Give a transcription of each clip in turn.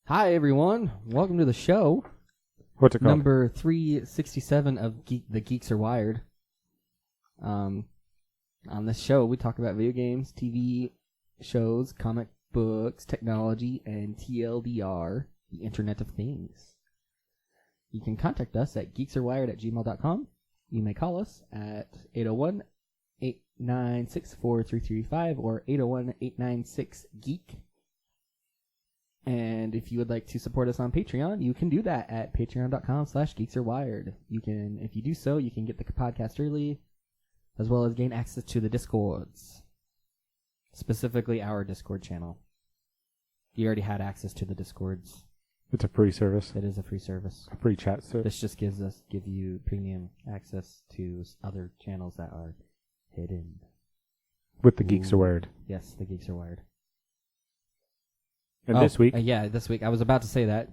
Hi, everyone. Welcome to the show. What's it called? Number 367 of The Geeks Are Wired. On this show, we talk about video games, TV shows, comic books, technology, and TLDR, the Internet of Things. You can contact us at geeksarewired@gmail.com. You may call us at 801-896-4335 or 801-896-GEEK. And if you would like to support us on Patreon, you can do that at patreon.com/geeksarewired. If you do so, you can get the podcast early, as well as gain access to the Discords. Specifically, our Discord channel. You already had access to the Discords. It's a free service. It is a free service. A free chat service. This just give you premium access to other channels that are hidden. With the Geeks Are Wired. Yes, the Geeks Are Wired. And this week... this week. I was about to say that.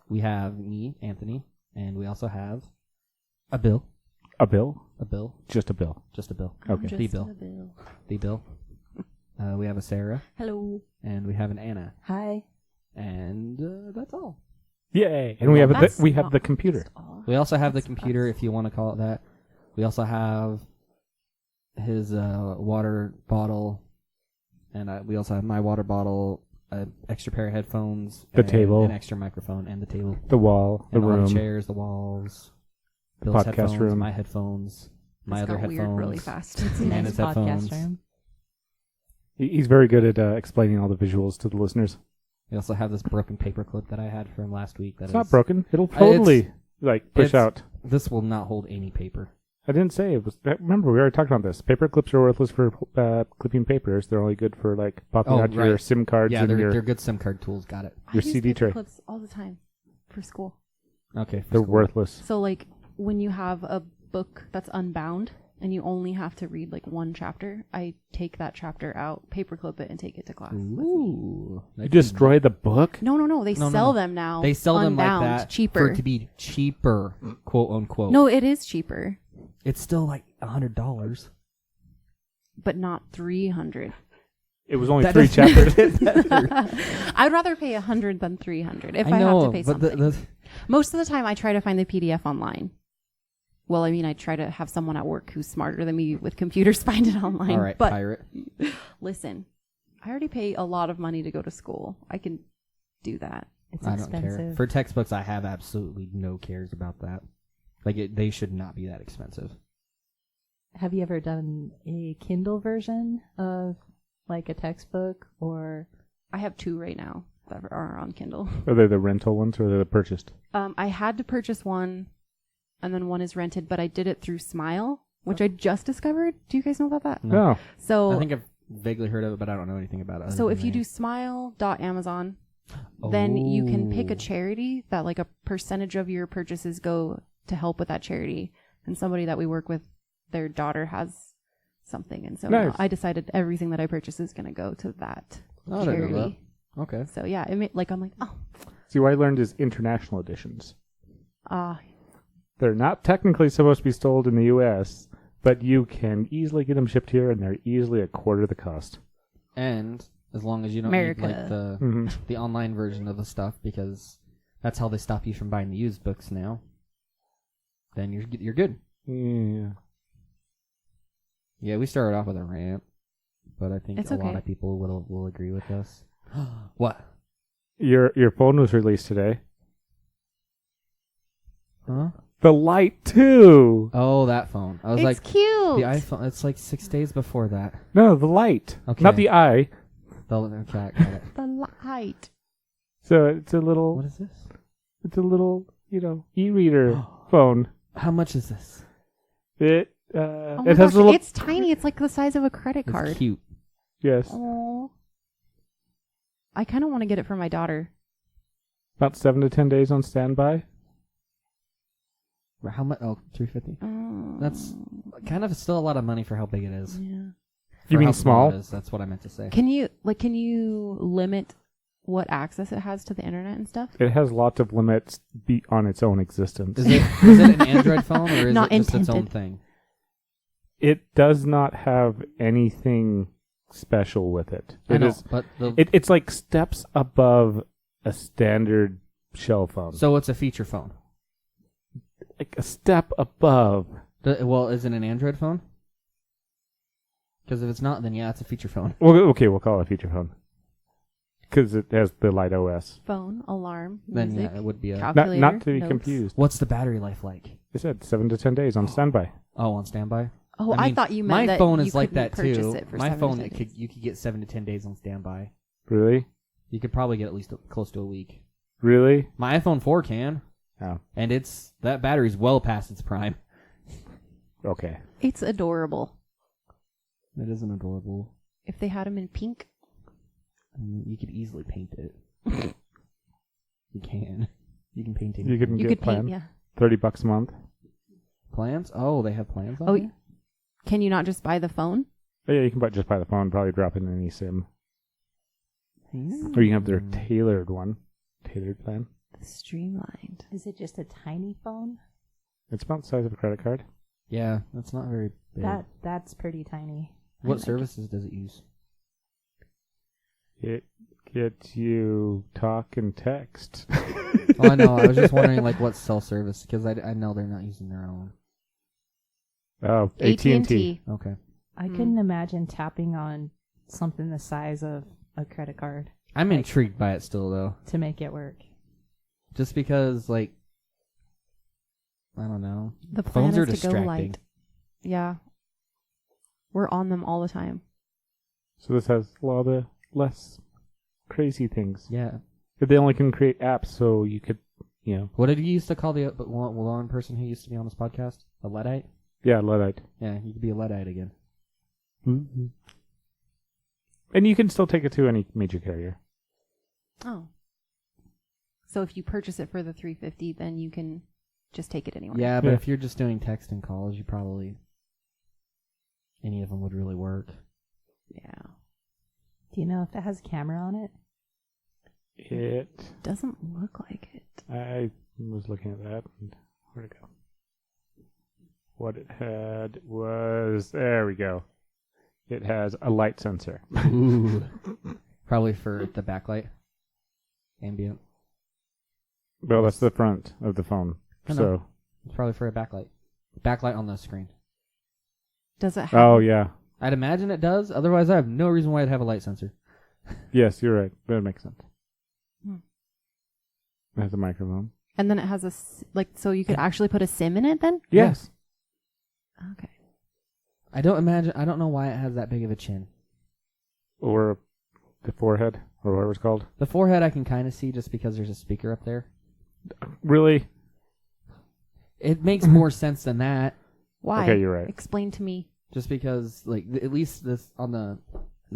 We have me, Anthony, and we also have a Bill. A bill? A Bill. Just a bill. Just a Bill. Okay. The Bill. The Bill. We have a Sarah. Hello. And we have an Anna. Hi. And that's all. Yay! And we have the computer. We also have the computer, if you want to call it that. We also have his water bottle. And we also have my water bottle, an extra pair of headphones, table, an extra microphone, and the table, the wall, the room, all the chairs, the walls, Bill's podcast headphones, room, my headphones, my other headphones, weird really fast. It's a nice podcast room. He's very good at explaining all the visuals to the listeners. We also have this broken paperclip that I had from last week. It's not broken. It'll totally push out. This will not hold any paper. I didn't say it was. Remember, we already talked about this. Paper clips are worthless for clipping papers. They're only good for popping out your SIM cards. Yeah, and they're good SIM card tools. Got it. Your CD tray. Clips all the time for school. Okay, they're worthless. So when you have a book that's unbound and you only have to read one chapter, I take that chapter out, paperclip it, and take it to class. Ooh, you destroy the book? No. They sell them now. They sell them unbound, like that cheaper. for it to be cheaper, quote unquote. No, it is cheaper. It's still $100. But not $300. It was only 3 chapters. I'd rather pay $100 than $300 if I know, have to pay something. Most of the time, I try to find the PDF online. Well, I mean, I try to have someone at work who's smarter than me with computers find it online. All right, but pirate. Listen, I already pay a lot of money to go to school. I can do that. It's expensive. I don't care. For textbooks, I have absolutely no cares about that. They should not be that expensive. Have you ever done a Kindle version of a textbook or? I have 2 right now that are on Kindle. Are they the rental ones or are they the purchased? I had to purchase one, and then one is rented, but I did it through Smile, which I just discovered. Do you guys know about that? No. So I think I've vaguely heard of it, but I don't know anything about it. So if you do smile.amazon, then you can pick a charity that a percentage of your purchases go to help with that charity. And somebody that we work with, their daughter has something. And so now I decided everything that I purchase is going to go to that charity. Okay. So yeah, I'm like, oh. See, what I learned is international editions. They're not technically supposed to be sold in the U.S., but you can easily get them shipped here, and they're easily a quarter the cost. And as long as you don't America. need the online version of the stuff, because that's how they stop you from buying the used books now. Then you're good. Yeah. Yeah, we started off with a rant, but I think it's a okay. lot of people will agree with us. What? Your phone was released today. Huh? The Lite 2. Oh, that phone. I was it's like, cute. the iPhone. It's 6 days before that. No, the Lite. Okay. Not the I. Okay, got it. The light. So it's a little. What is this? It's a little, e-reader phone. How much is this? It Oh it has gosh, a little. it's tiny. It's like the size of a credit card. It's cute. Yes. Oh. I kind of want to get it for my daughter. About 7 to 10 days on standby. How much? Oh, $350. That's kind of still a lot of money for how big it is. Yeah. You mean small? It is. That's what I meant to say. Can you limit what access it has to the internet and stuff? It has lots of limits on its own existence. Is it an Android phone or is Not it just its own intended. thing? It does not have anything special with it. I know, is, but it's like steps above a standard shell phone. So it's a feature phone. Like a step above. Well, is it an Android phone? Because if it's not, then yeah, it's a feature phone. Well, okay, we'll call it a feature phone. Because it has the Light OS. Phone, alarm, Then music, yeah, it would be a. calculator, Not to be notes. confused. What's the battery life like? They said 7 to 10 days on standby. Oh, on standby. Oh, I I mean, thought you my meant that phone you is like that couldn't too. purchase it for My 7 phone, to 10 days. you could get 7 to 10 days on standby. Really? You could probably get at least close to a week. Really? My iPhone 4 can, Oh, and that battery's well past its prime. okay. It's adorable. It isn't adorable. If they had them in pink, I mean, you could easily paint it. You can. You can paint it. You can you get could paint, plan. yeah. $30 a month. Plans? Oh, they have plans on Oh, there? can you not just buy the phone? Oh, yeah, you can just buy the phone, probably drop in any SIM. Hmm. Or you can have their tailored one. Tailored plan. Streamlined. Is it just a tiny phone? It's about the size of a credit card. Yeah, that's not very big. That's pretty tiny. What like it. services does it use? It gets you talk and text. Oh, I know. I was just wondering, like, what cell service, because I know they're not using their own. Oh, AT&T. Okay. I couldn't imagine tapping on something the size of a credit card I'm intrigued by it still, though. to make it work. Just because, like, I don't know. The plan Phones is are to distracting. go light. Yeah. We're on them all the time. So this has a lot of less crazy things. Yeah. They only can create apps, so you could, What did you used to call the one person who used to be on this podcast? A Luddite? Yeah, Luddite. Yeah, you could be a Luddite again. Mm-hmm. And you can still take it to any major carrier. Oh. So if you purchase it for the $350, then you can just take it anywhere. Yeah, but Yeah. if you're just doing text and calls, you probably... Any of them would really work. Yeah. Do you know if it has a camera on it? It. Doesn't look like it. I was looking at that. And where'd it go? What it had was... There we go. It has a light sensor. Ooh. Probably for the backlight. Ambient. Well, that's the front of the phone. I know. So, It's probably for a backlight. Backlight on the screen. Does it have... oh yeah, I'd imagine it does. Otherwise, I have no reason why it'd have a light sensor. yes, you're right. That makes sense. Hmm. It has a microphone. And then it has so you could actually put a SIM in it then? Yes. Okay. I don't know why it has that big of a chin. Or the forehead, or whatever it's called. The forehead I can kind of see just because there's a speaker up there. Really? It makes more sense than that. Why? Okay, you're right. Explain to me. Just because, like, at least this on the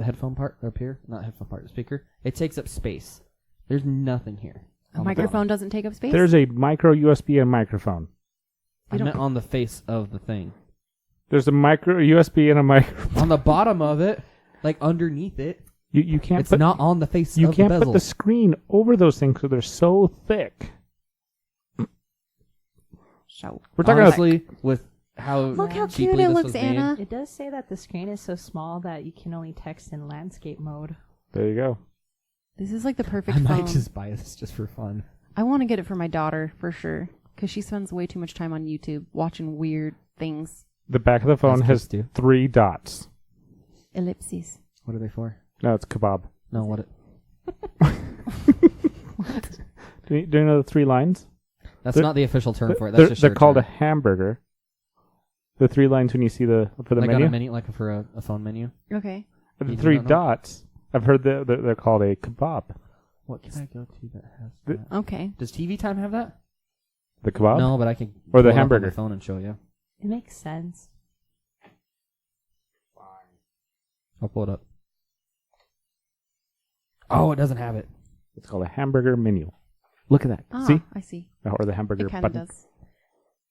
headphone part up here, not headphone part, the speaker, it takes up space. There's nothing here. A on the microphone bottom. doesn't take up space? There's a micro USB and microphone. I meant on the face of the thing. There's a micro USB and a microphone. On the bottom of it, like underneath it, You can't. it's put, not on the face You of can't the bezel. put the screen over those things because they're so thick. Show. We're talking Honestly, with how Look how cheaply cute it this looks, was made, Anna. It does say that the screen is so small that you can only text in landscape mode. There you go. This is like the perfect I might phone. just buy this just for fun. I want to get it for my daughter for sure because she spends way too much time on YouTube watching weird things. The back of the phone As has kids do. 3 dots. Ellipses. What are they for? No, it's kebab. No, what? Do you know the 3 lines? That's They're- not the official term for it. That's They're, just they're short called term. a hamburger. The 3 lines when you see for the like menu. on a menu, like for a phone menu. Okay. The You 3 don't know? dots. I've heard they're called a kebab. What can I go to that has The- that? Okay. Does TV Time have that? The kebab? No, but I can Or the pull it up on hamburger. my phone and show you. It makes sense. I'll pull it up. Oh, it doesn't have it. It's called a hamburger menu. Look at that. Ah, See? I see. Or the hamburger It kind of button. does.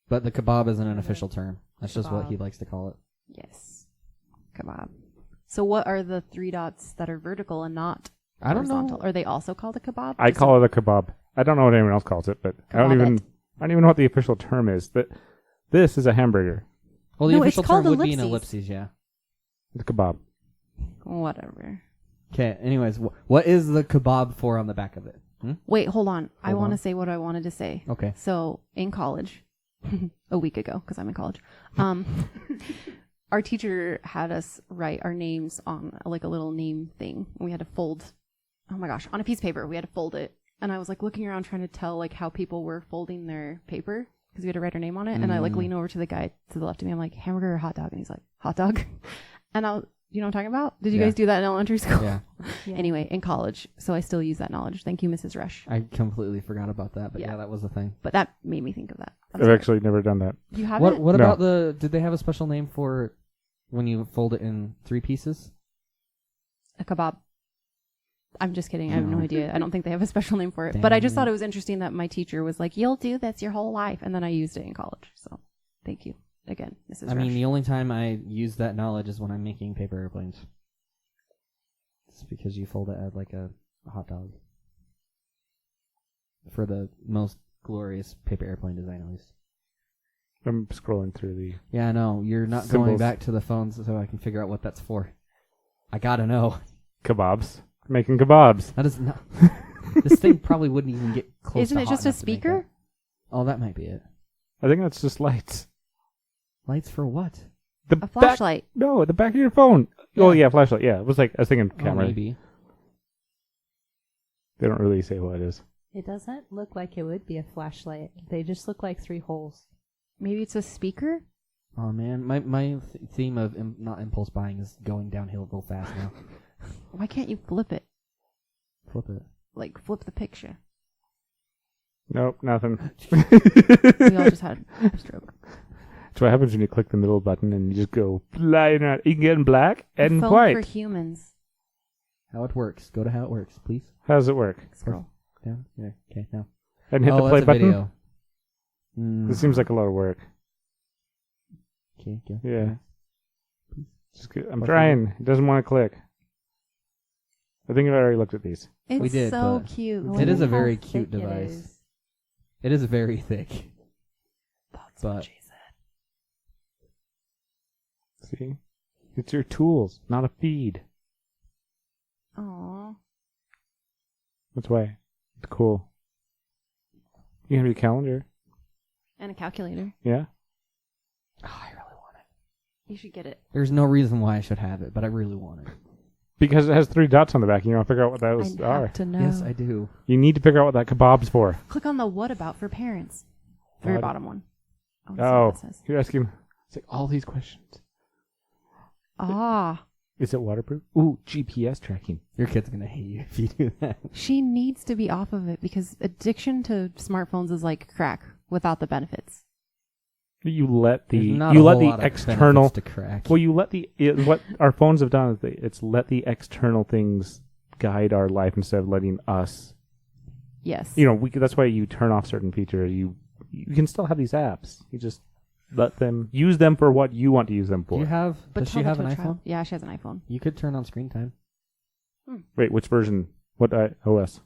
But the kebab isn't an official term. That's just what Kebab. he likes to call it. Yes. Kebab. So what are the 3 dots that are vertical and not I don't horizontal? know. Are they also called a kebab? I Just call it a kebab. I don't know what anyone else calls it, but I don't even know what the official term is. That this is a hamburger. Well, the No, it's official term called would be an ellipses. ellipses, yeah. It's a kebab. Whatever. Okay, anyways, what is the kebab for on the back of it? Wait, hold on. I Hold want to on. say what I wanted to say. Okay. So in college, a week ago, because I'm in college, our teacher had us write our names on like a little name thing. We had to fold, oh my gosh, on a piece of paper. We had to fold it. And I was like looking around trying to tell like how people were folding their paper because we had to write our name on it. And I like lean over to the guy to the left of me. I'm like, hamburger or hot dog? And he's like, hot dog. And you know what I'm talking about? Did you Yeah. guys do that in elementary school? Yeah. Yeah. Anyway, in college. So I still use that knowledge. Thank you, Mrs. Rush. I completely forgot about that, but Yeah. yeah, that was a thing. But that made me think of that. That's I've right. actually never done that. You have What it? What No. about did they have a special name for when you fold it in 3 pieces? A kebab. I'm just kidding. I have no No. idea. I don't think they have a special name for it. But I just Dang thought it. it was interesting that my teacher was like, you'll do this your whole life. And then I used it in college. So thank you again, Mrs. I mean, Rush. the only time I use that knowledge is when I'm making paper airplanes. It's because you fold it as like a hot dog. For the most glorious paper airplane design, at least. I'm scrolling through the. Yeah, I know. You're not going Symbols. back to the phones so I can figure out what that's for. I gotta know. Kebabs. Making kebabs. That is not. This thing probably wouldn't even get close Isn't to it hot just a enough to make speaker? that. Oh, that might be it. I think that's just lights. Lights for what? The A back- flashlight. No, at the back of your phone. Oh Yeah. yeah, flashlight. Yeah, it was like I was thinking Oh, camera. maybe. They don't really say what it is. It doesn't look like it would be a flashlight. They just look like 3 holes. Maybe it's a speaker? Oh man, my theme of not impulse buying is going downhill real fast now. Why can't you flip it? Flip it. Like flip the picture. Nope, nothing. We all just had a stroke. That's what happens when you click the middle button and you just go flying around. You can get in black and Phone white. for humans. How it works. Go to how it works, please. How does it work? Scroll. Down. Yeah. Okay. Now. And hit oh, the play that's a button. video. This seems like a lot of work. Okay. Go. Yeah. Just get, I'm Or trying. It doesn't want to click. I think I already looked at these. It's We did, so but cute. It is a How very thick cute it device. is. It is very thick. That's but- what she said. See? It's your tools, not a feed. Aww. That's why. It's cool. You can have your calendar. And a calculator. Yeah? Oh, I really want it. You should get it. There's no reason why I should have it, but I really want it. Because it has 3 dots on the back and you want to figure out what those I are. have to know. Yes, I do. You need to figure out what that kebab's for. Click on the what about for parents. Very What? bottom one. Let's see Oh, what it says. you're asking it's like all these questions. Ah. Is it waterproof? Ooh, GPS tracking. Your kid's gonna hate you if you do that. She needs to be off of it because addiction to smartphones is like crack without the benefits. You let There's the not you a let whole the lot of external. benefits to crack. Well, you let what our phones have done is it's let the external things guide our life instead of letting us. Yes. You know, that's why you turn off certain features. You can still have these apps. You just let them use them for what you want to use them Do for. you have? Does she tell have that an to a child. iPhone? Yeah, she has an iPhone. You could turn on screen time. Wait, which version? What OS?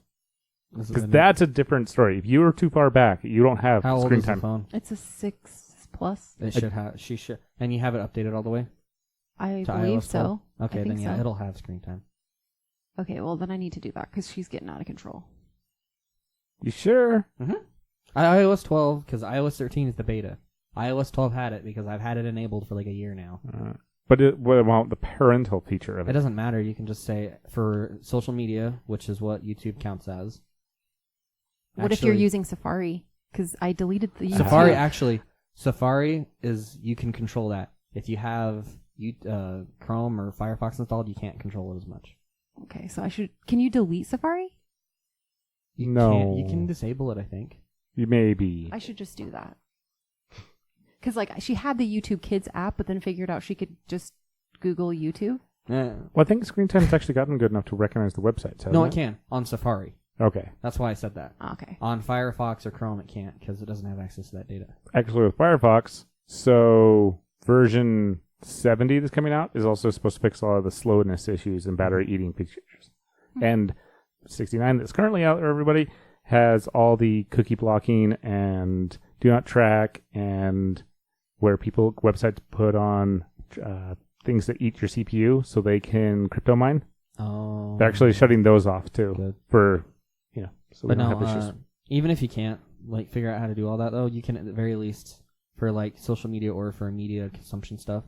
This is Because an- that's a different story. If you are too far back, you don't have how old screen is the time. phone? It's a 6+. It should have. She should. And you have it updated all the way I to believe iOS 12? so. Okay, I then think yeah, so. it'll have screen time. Okay, well then I need to do that because she's getting out of control. You sure? iOS 12 because iOS 13 is the beta. iOS 12 had it because I've had it enabled for like a year now. But what about the parental feature of It it? doesn't matter. You can just say for social media, which is what YouTube counts as. What if you're Actually, using Safari? Because I deleted the YouTube. Safari? Actually, Safari is you can control that. If you have Chrome or Firefox installed, you can't control it as much. Okay, so I should. Can you delete Safari? You No. can't, you can disable it. I think. You maybe. I should just do that. Because like she had the YouTube Kids app, but then figured out she could just Google YouTube. Yeah. Well, I think screen time's actually gotten good enough to recognize the websites. No, hasn't it can on Safari. Okay. That's why I said that. Okay. On Firefox or Chrome, it can't because it doesn't have access to that data. Actually, with Firefox, so version 70 that's coming out is also supposed to fix a lot of the slowness issues and battery eating features. And 69 that's currently out there, everybody, has all the cookie blocking and do not track and where websites put on things that eat your CPU so they can crypto mine. Oh. They're actually shutting those off too Good. for, so we But don't no, have issues. even if you can't like figure out how to do all that, though, you can at the very least for like social media or for media consumption stuff,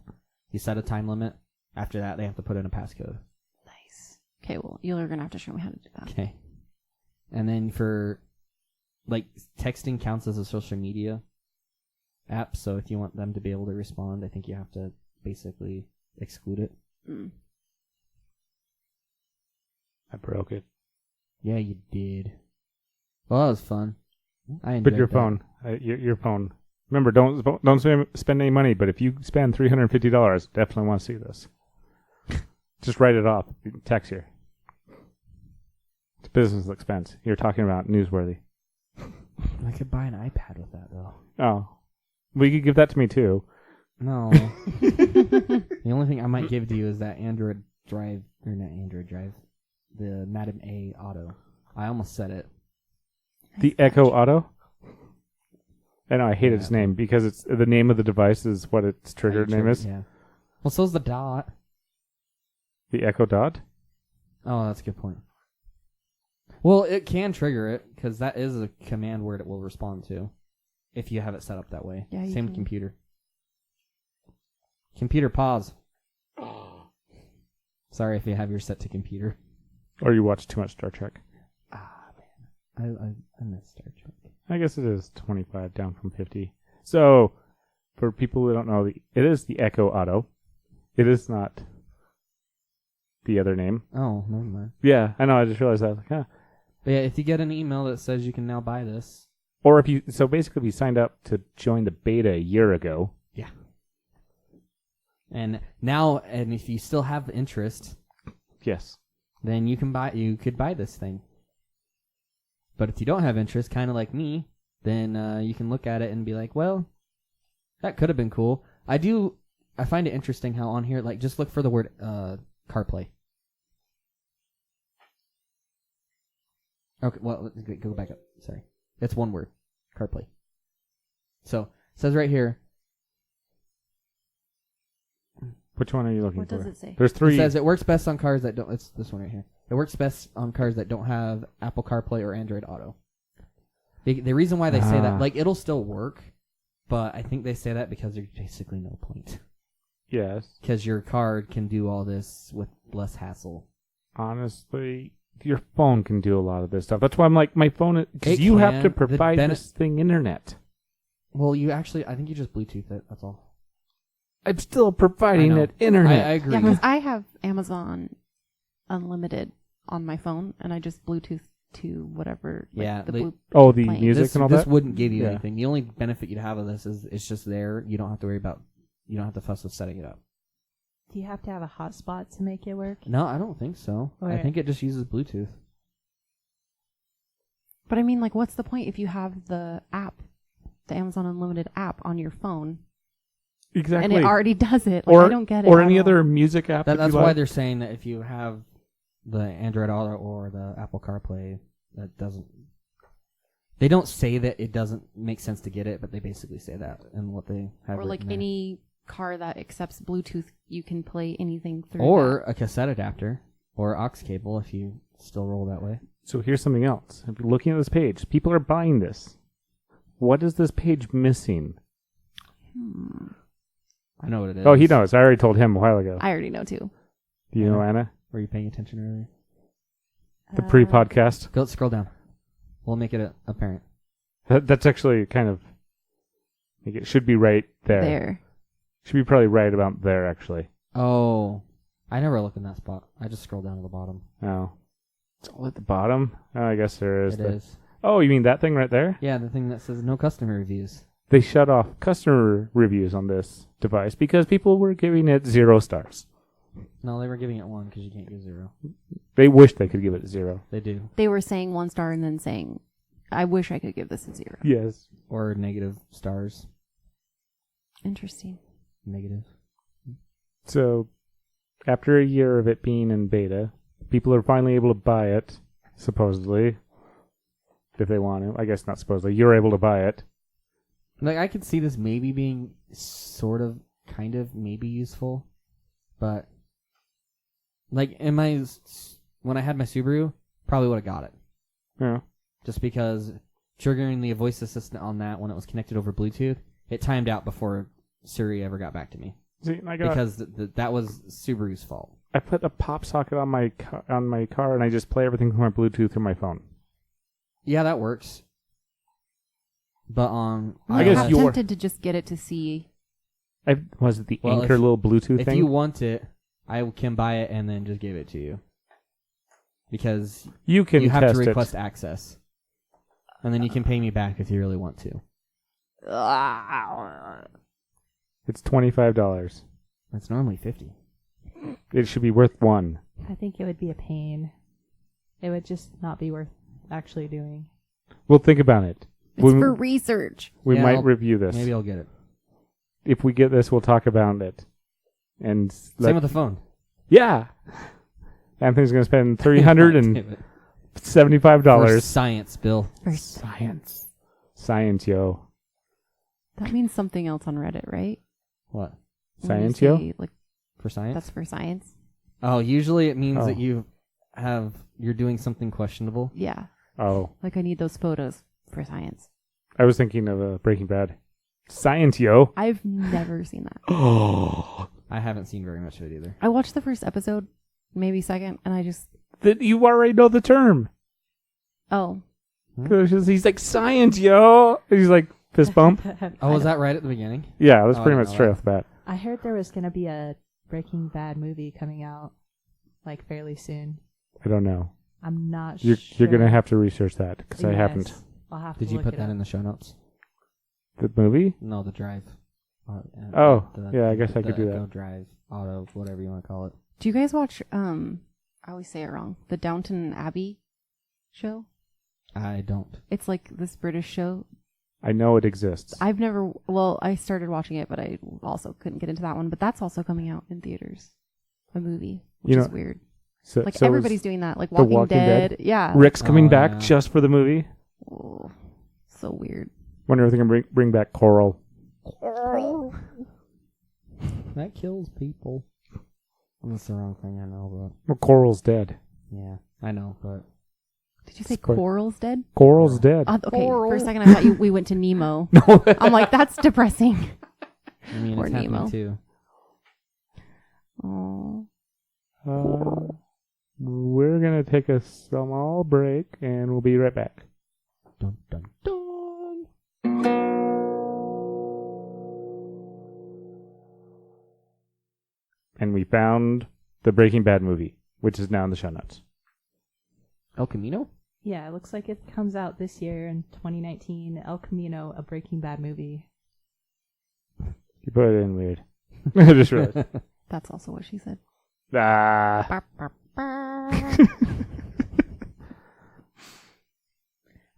you set a time limit. After that, they have to put in a passcode. Nice. Okay, well, you're gonna have to show me how to do that. Okay. And then for like texting counts as a social media app, so if you want them to be able to respond, I think you have to basically exclude it. Mm. I broke it. Yeah, you did. Well, that was fun. I enjoyed But your that. phone, your phone. Remember, don't spend any money. But if you spend $350, definitely want to see this. Just write it off. Tax here. It's business expense. You're talking about newsworthy. I could buy an iPad with that though. Oh, well, you could give that to me too. No. The only thing I might give to you is that Android Drive, or not Android Drive, the Madam A Auto. I almost said it. The Echo Auto. I know I hate its Yeah. name because it's the name of the device is what its trigger name is. Yeah. Well, so's the Dot. The Echo Dot. Oh, that's a good point. Well, it can trigger it because that is a command word it will respond to if you have it set up that way. Yeah, you Same can. computer. Computer pause. Sorry if you have yours set to computer. Or you watch too much Star Trek. Ah, man. I miss Star Trek. I guess it is 25 down from 50. So, for people who don't know, it is the Echo Auto. It is not the other name. Oh, never mind. Yeah, I know. I just realized that. Like, huh. But yeah, if you get an email that says you can now buy this, Or if you basically if you signed up to join the beta a year ago. and if you still have interest, Yes. then you could buy this thing. But if you don't have interest, kind of like me, then you can look at it and be like, well, that could have been cool. I find it interesting how on here, like, just look for the word CarPlay. Okay, well, go back up. Sorry. It's one word. CarPlay. So, it says right here, Which one are you looking What for? does it say? There's it three. says it works best on cars that don't, it's this one right here. It works best on cars that don't have Apple CarPlay or Android Auto. The reason why they say Ah. that, like, it'll still work, but I think they say that because there's basically no point. Yes. Because your car can do all this with less hassle. Honestly, your phone can do a lot of this stuff. That's why I'm like, my phone, because It you have can. to The provide bene- this thing internet. Well, I think you just Bluetooth it, that's all. I'm still providing I know. it internet. I agree. Yeah, because I have Amazon Unlimited on my phone, and I just Bluetooth to whatever. Like, Yeah, the they- blue Oh, the playing. music this and all this that? wouldn't give you Yeah. anything. The only benefit you'd have of this is it's just there. You don't have to worry about, you don't have to fuss with setting it up. Do you have to have a hotspot to make it work? No, I don't think so. I Or- think it just uses Bluetooth. But I mean, like, what's the point if you have the app, the Amazon Unlimited app on your phone, Exactly. and it already does it? Like, or I don't get it. Or at any all. other music app. That's you why like. they're saying that if you have the Android Auto or the Apple CarPlay, that doesn't. They don't say that it doesn't make sense to get it, but they basically say that in what they have. Or like written there. any car that accepts Bluetooth, you can play anything through. or a cassette adapter or aux cable if you still roll that way. So here's something else. If you're looking at this page, people are buying this. What is this page missing? I know what it is. Oh, he knows. I already told him a while ago. I already know too. Do you know, Anna? Were you paying attention earlier? The pre-podcast. Go scroll down. We'll make it apparent. That's actually kind of. It should be right there. There. Should be probably right about there, actually. Oh, I never look in that spot. I just scroll down to the bottom. Oh. It's all at the bottom? Oh, I guess there is. It is. Oh, you mean that thing right there? Yeah, the thing that says no customer reviews. They shut off customer reviews on this device because people were giving it 0 stars. No, they were giving it 1 because you can't give 0. They wish they could give it 0. They do. They were saying 1 star and then saying, "I wish I could give this a 0." Yes. Or negative stars. Interesting. Negative. So, after a year of it being in beta, people are finally able to buy it, supposedly. If they want to. I guess not supposedly. You're able to buy it. Like, I could see this maybe being sort of, kind of, maybe useful. But, like, when I had my Subaru, probably would have got it. Yeah. just because triggering the voice assistant on that when it was connected over Bluetooth, it timed out before Siri ever got back to me. See, Because that was Subaru's fault. I put a pop socket on my car, and I just play everything from my Bluetooth through my phone. Yeah, that works. But I guess I'm you're- tempted to just get it to see. Was it the Well, Anchor little Bluetooth if thing? you want it, I can buy it and then just give it to you. Because you can you have test to it. request access. And then you can pay me back if you really want to. It's $25. It's normally $50. It should be worth $1. I think it would be a pain. It would just not be worth actually doing. We'll think about it. It's for research. We Yeah, might I'll- review this. Maybe I'll get it. If we get this, we'll talk about it. And Same with the phone. yeah, Anthony's going to spend Damn $375. it. For science, Bill. Science, yo. That means something else on Reddit, right? What? When you Science, yo? say, like, For science? that's for science. Oh, usually it means Oh. that you're doing something questionable. Yeah. Oh, Like, I need those photos for science. I was thinking of Breaking Bad. Science, yo. I've never seen that. Oh, I haven't seen very much of it either. I watched the first episode, maybe second, and I just, that you already know the term. oh, 'Cause he's like, science, yo. And he's like, fist bump. Oh, was that right at the beginning? Yeah, that's Oh, I pretty didn't much know straight that. off the bat. I heard there was going to be a Breaking Bad movie coming out like fairly soon. I don't know. I'm not You're sure. going to have to research that because I Yes, haven't. I'll have Did to you look put it that up. in the show notes? The movie? No, the drive. Oh, yeah, I guess I could do that. Go drive, auto, whatever you want to call it. do you guys watch, I always say it wrong, the Downton Abbey show? I don't. It's like this British show. I know it exists. I started watching it, but I also couldn't get into that one. But that's also coming out in theaters. A movie, which You is know, weird. So, Like so everybody's is doing that. Like The Walking, Walking Dead? Yeah. Rick's coming Oh, back yeah. just for the movie. Oh, so weird. Wonder if they can bring back Coral. That kills people. That's the wrong thing, I know, Well, Coral's dead. but yeah, I know, but Did you say It's quite- Coral's dead? Coral's dead. Okay, for a second I thought we went to Nemo. No. I'm like, that's depressing. I mean, Poor it's happening Nemo. too. Oh, We're going to take a small break, and we'll be right back. Dun dun dun. And we found the Breaking Bad movie, which is now in the show notes. El Camino? Yeah, it looks like it comes out this year in 2019. El Camino, a Breaking Bad movie. You put it in weird. I just realized. that's also what she said. Ah. Barp, barp, barp.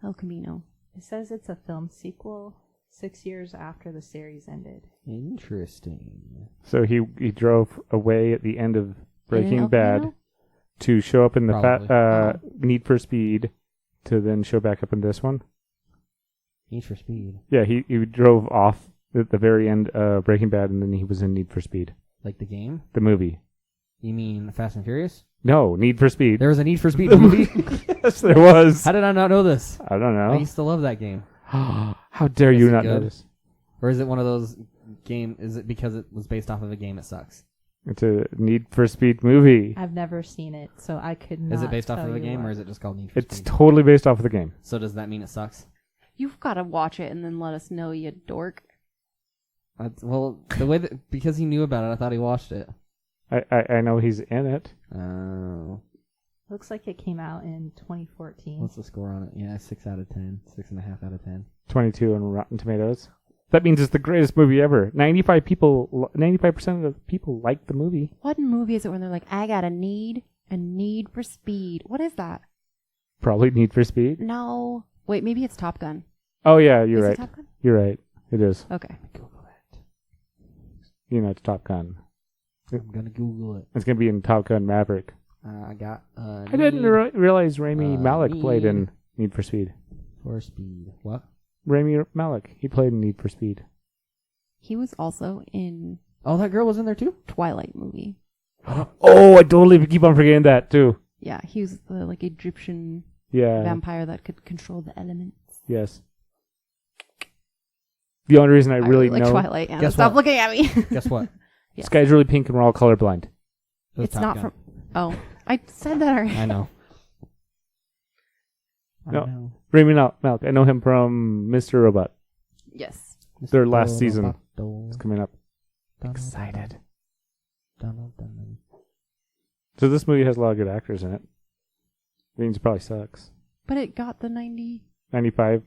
El Camino. It says it's a film sequel 6 years after the series ended. Interesting. So he drove away at the end of In Breaking El Bad Camino? to show up in the Probably. Need for Speed to then show back up in this one. Need for Speed. Yeah, he drove off at the very end of Breaking Bad, and then he was in Need for Speed, Like the game? the movie. You mean Fast and Furious? No, Need for Speed. There was a Need for Speed movie? Yes, there was. How did I not know this? I don't I know. used to love that game. How dare Was you it not good? notice? Or is it one of those is it because it was based off of a game it sucks? It's a Need for Speed movie. I've never seen it, so I could not. Is it based off tell of a you game what. or is it just called Need for It's Speed? totally based off of the game. So does that mean it sucks? You've got to watch it and then let us know, you dork. Well, the way that because he knew about it, I thought he watched it. I know he's in it. Oh. Looks like it came out in 2014. What's the score on it? Yeah, 6 out of 10. 6.5 out of 10. 22 on Rotten Tomatoes. That means it's the greatest movie ever. 95% of the people like the movie. What movie is it when they're like, I got a need for speed? What is that? Probably Need for Speed. No. Wait, maybe it's Top Gun. Oh yeah, you're Is right. it Top Gun? You're right. It is. Okay. Google it. You know, it's Top Gun. I'm gonna Google it. It's gonna be in Top Gun Maverick. I got. I didn't realize Rami Malek played in Need Need for Speed. for Speed. What? Rami Malek, he played in Need for Speed. He was also in Oh, that girl was in there too. Twilight movie. Oh, I totally keep on forgetting that too. Yeah, he was the like Egyptian Yeah. vampire that could control the elements. Yes. The only reason I really like know Twilight. Anna, Guess stop what? looking at me. Guess what? Yes. Sky's really pink and we're all colorblind. It was It's Top not Gun. from. Oh, I said that already. I know. No. I know. Rami Malek. I know him from Mr. Robot. Yes. Their last season Roboto. is coming up. Dun, dun, Excited. dun, dun, dun, dun. So this movie has a lot of good actors in it. Means it probably sucks. But it got the 90. 95.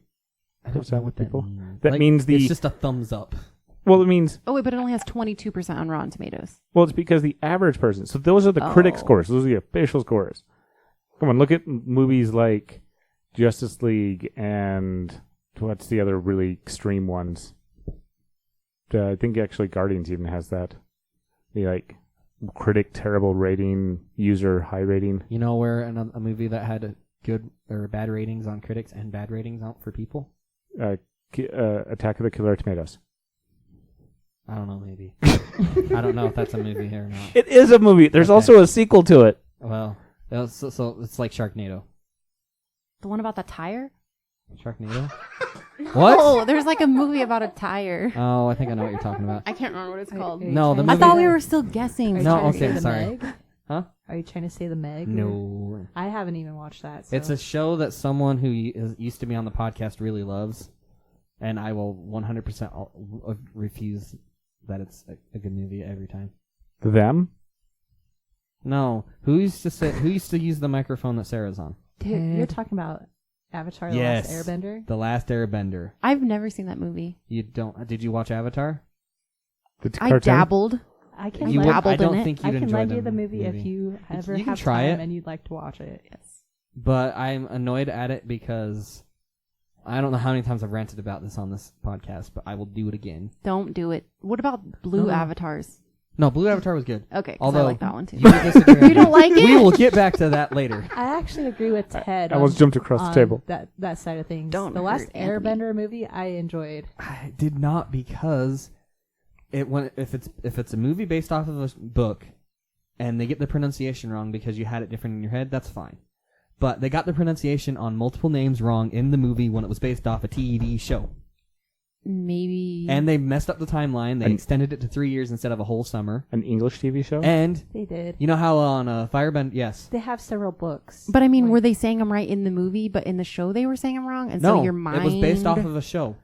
I don't What's know that what with that people? means. That means the- It's just a thumbs up. Well, it means Oh, wait, but it only has 22% on Rotten Tomatoes. it's because the average person. So those are the critic Oh. scores. Those are the official scores. Come on, look at movies like Justice League and what's the other really extreme ones? I think actually Guardians even has that. The like critic terrible rating, user high rating. You know where a movie that had good or bad ratings on critics and bad ratings out for people? Attack of the Killer Tomatoes. I don't know, maybe. I don't know if that's a movie here or not. It is a movie. There's Okay. also a sequel to it. Well, so it's like Sharknado. The one about the tire? Sharknado? What? Oh, there's like a movie about a tire. Oh, I think I know what you're talking about. I can't remember what it's called. No, the I movie- thought we were still guessing. Are you No, trying to okay, say the sorry. Meg? Huh? Are you trying to say the Meg? or- No. I haven't even watched that. So. It's a show that someone who used to be on the podcast really loves, and I will 100% refuse that it's a good movie every time. Them? No, who used to use the microphone that Sarah's on? You're talking about Avatar: The Yes. Last Airbender. The Last Airbender. I've never seen that movie. You don't? Did you watch Avatar? The I cartoon? dabbled. I can You would- lend, dabbled I don't in it. think I you'd can enjoy lend you the movie if you ever you can have try time it. and you'd like to watch it. Yes. But I'm annoyed at it because I don't know how many times I've ranted about this on this podcast, but I will do it again. Don't do it. What about Blue No. Avatars? No, Blue Avatar was good. Okay, 'cause Although I like that one too. You would disagree. You don't like it? We will get back to that later. I actually agree with Ted. I almost jumped across the on table. That side of things. Don't the last hurt Anthony. Airbender movie I enjoyed. I did not because if it's a movie based off of a book and they get the pronunciation wrong because you had it different in your head, that's fine. But they got the pronunciation on multiple names wrong in the movie when it was based off a TED show. Maybe. And they messed up the timeline. They And- extended it to 3 years instead of a whole summer. An English TV show? And They did. you know how on Firebend, yes. They have several books. But I mean, Like- were they saying them right in the movie, but in the show they were saying them wrong? And so No, your mind. it was based off of a show.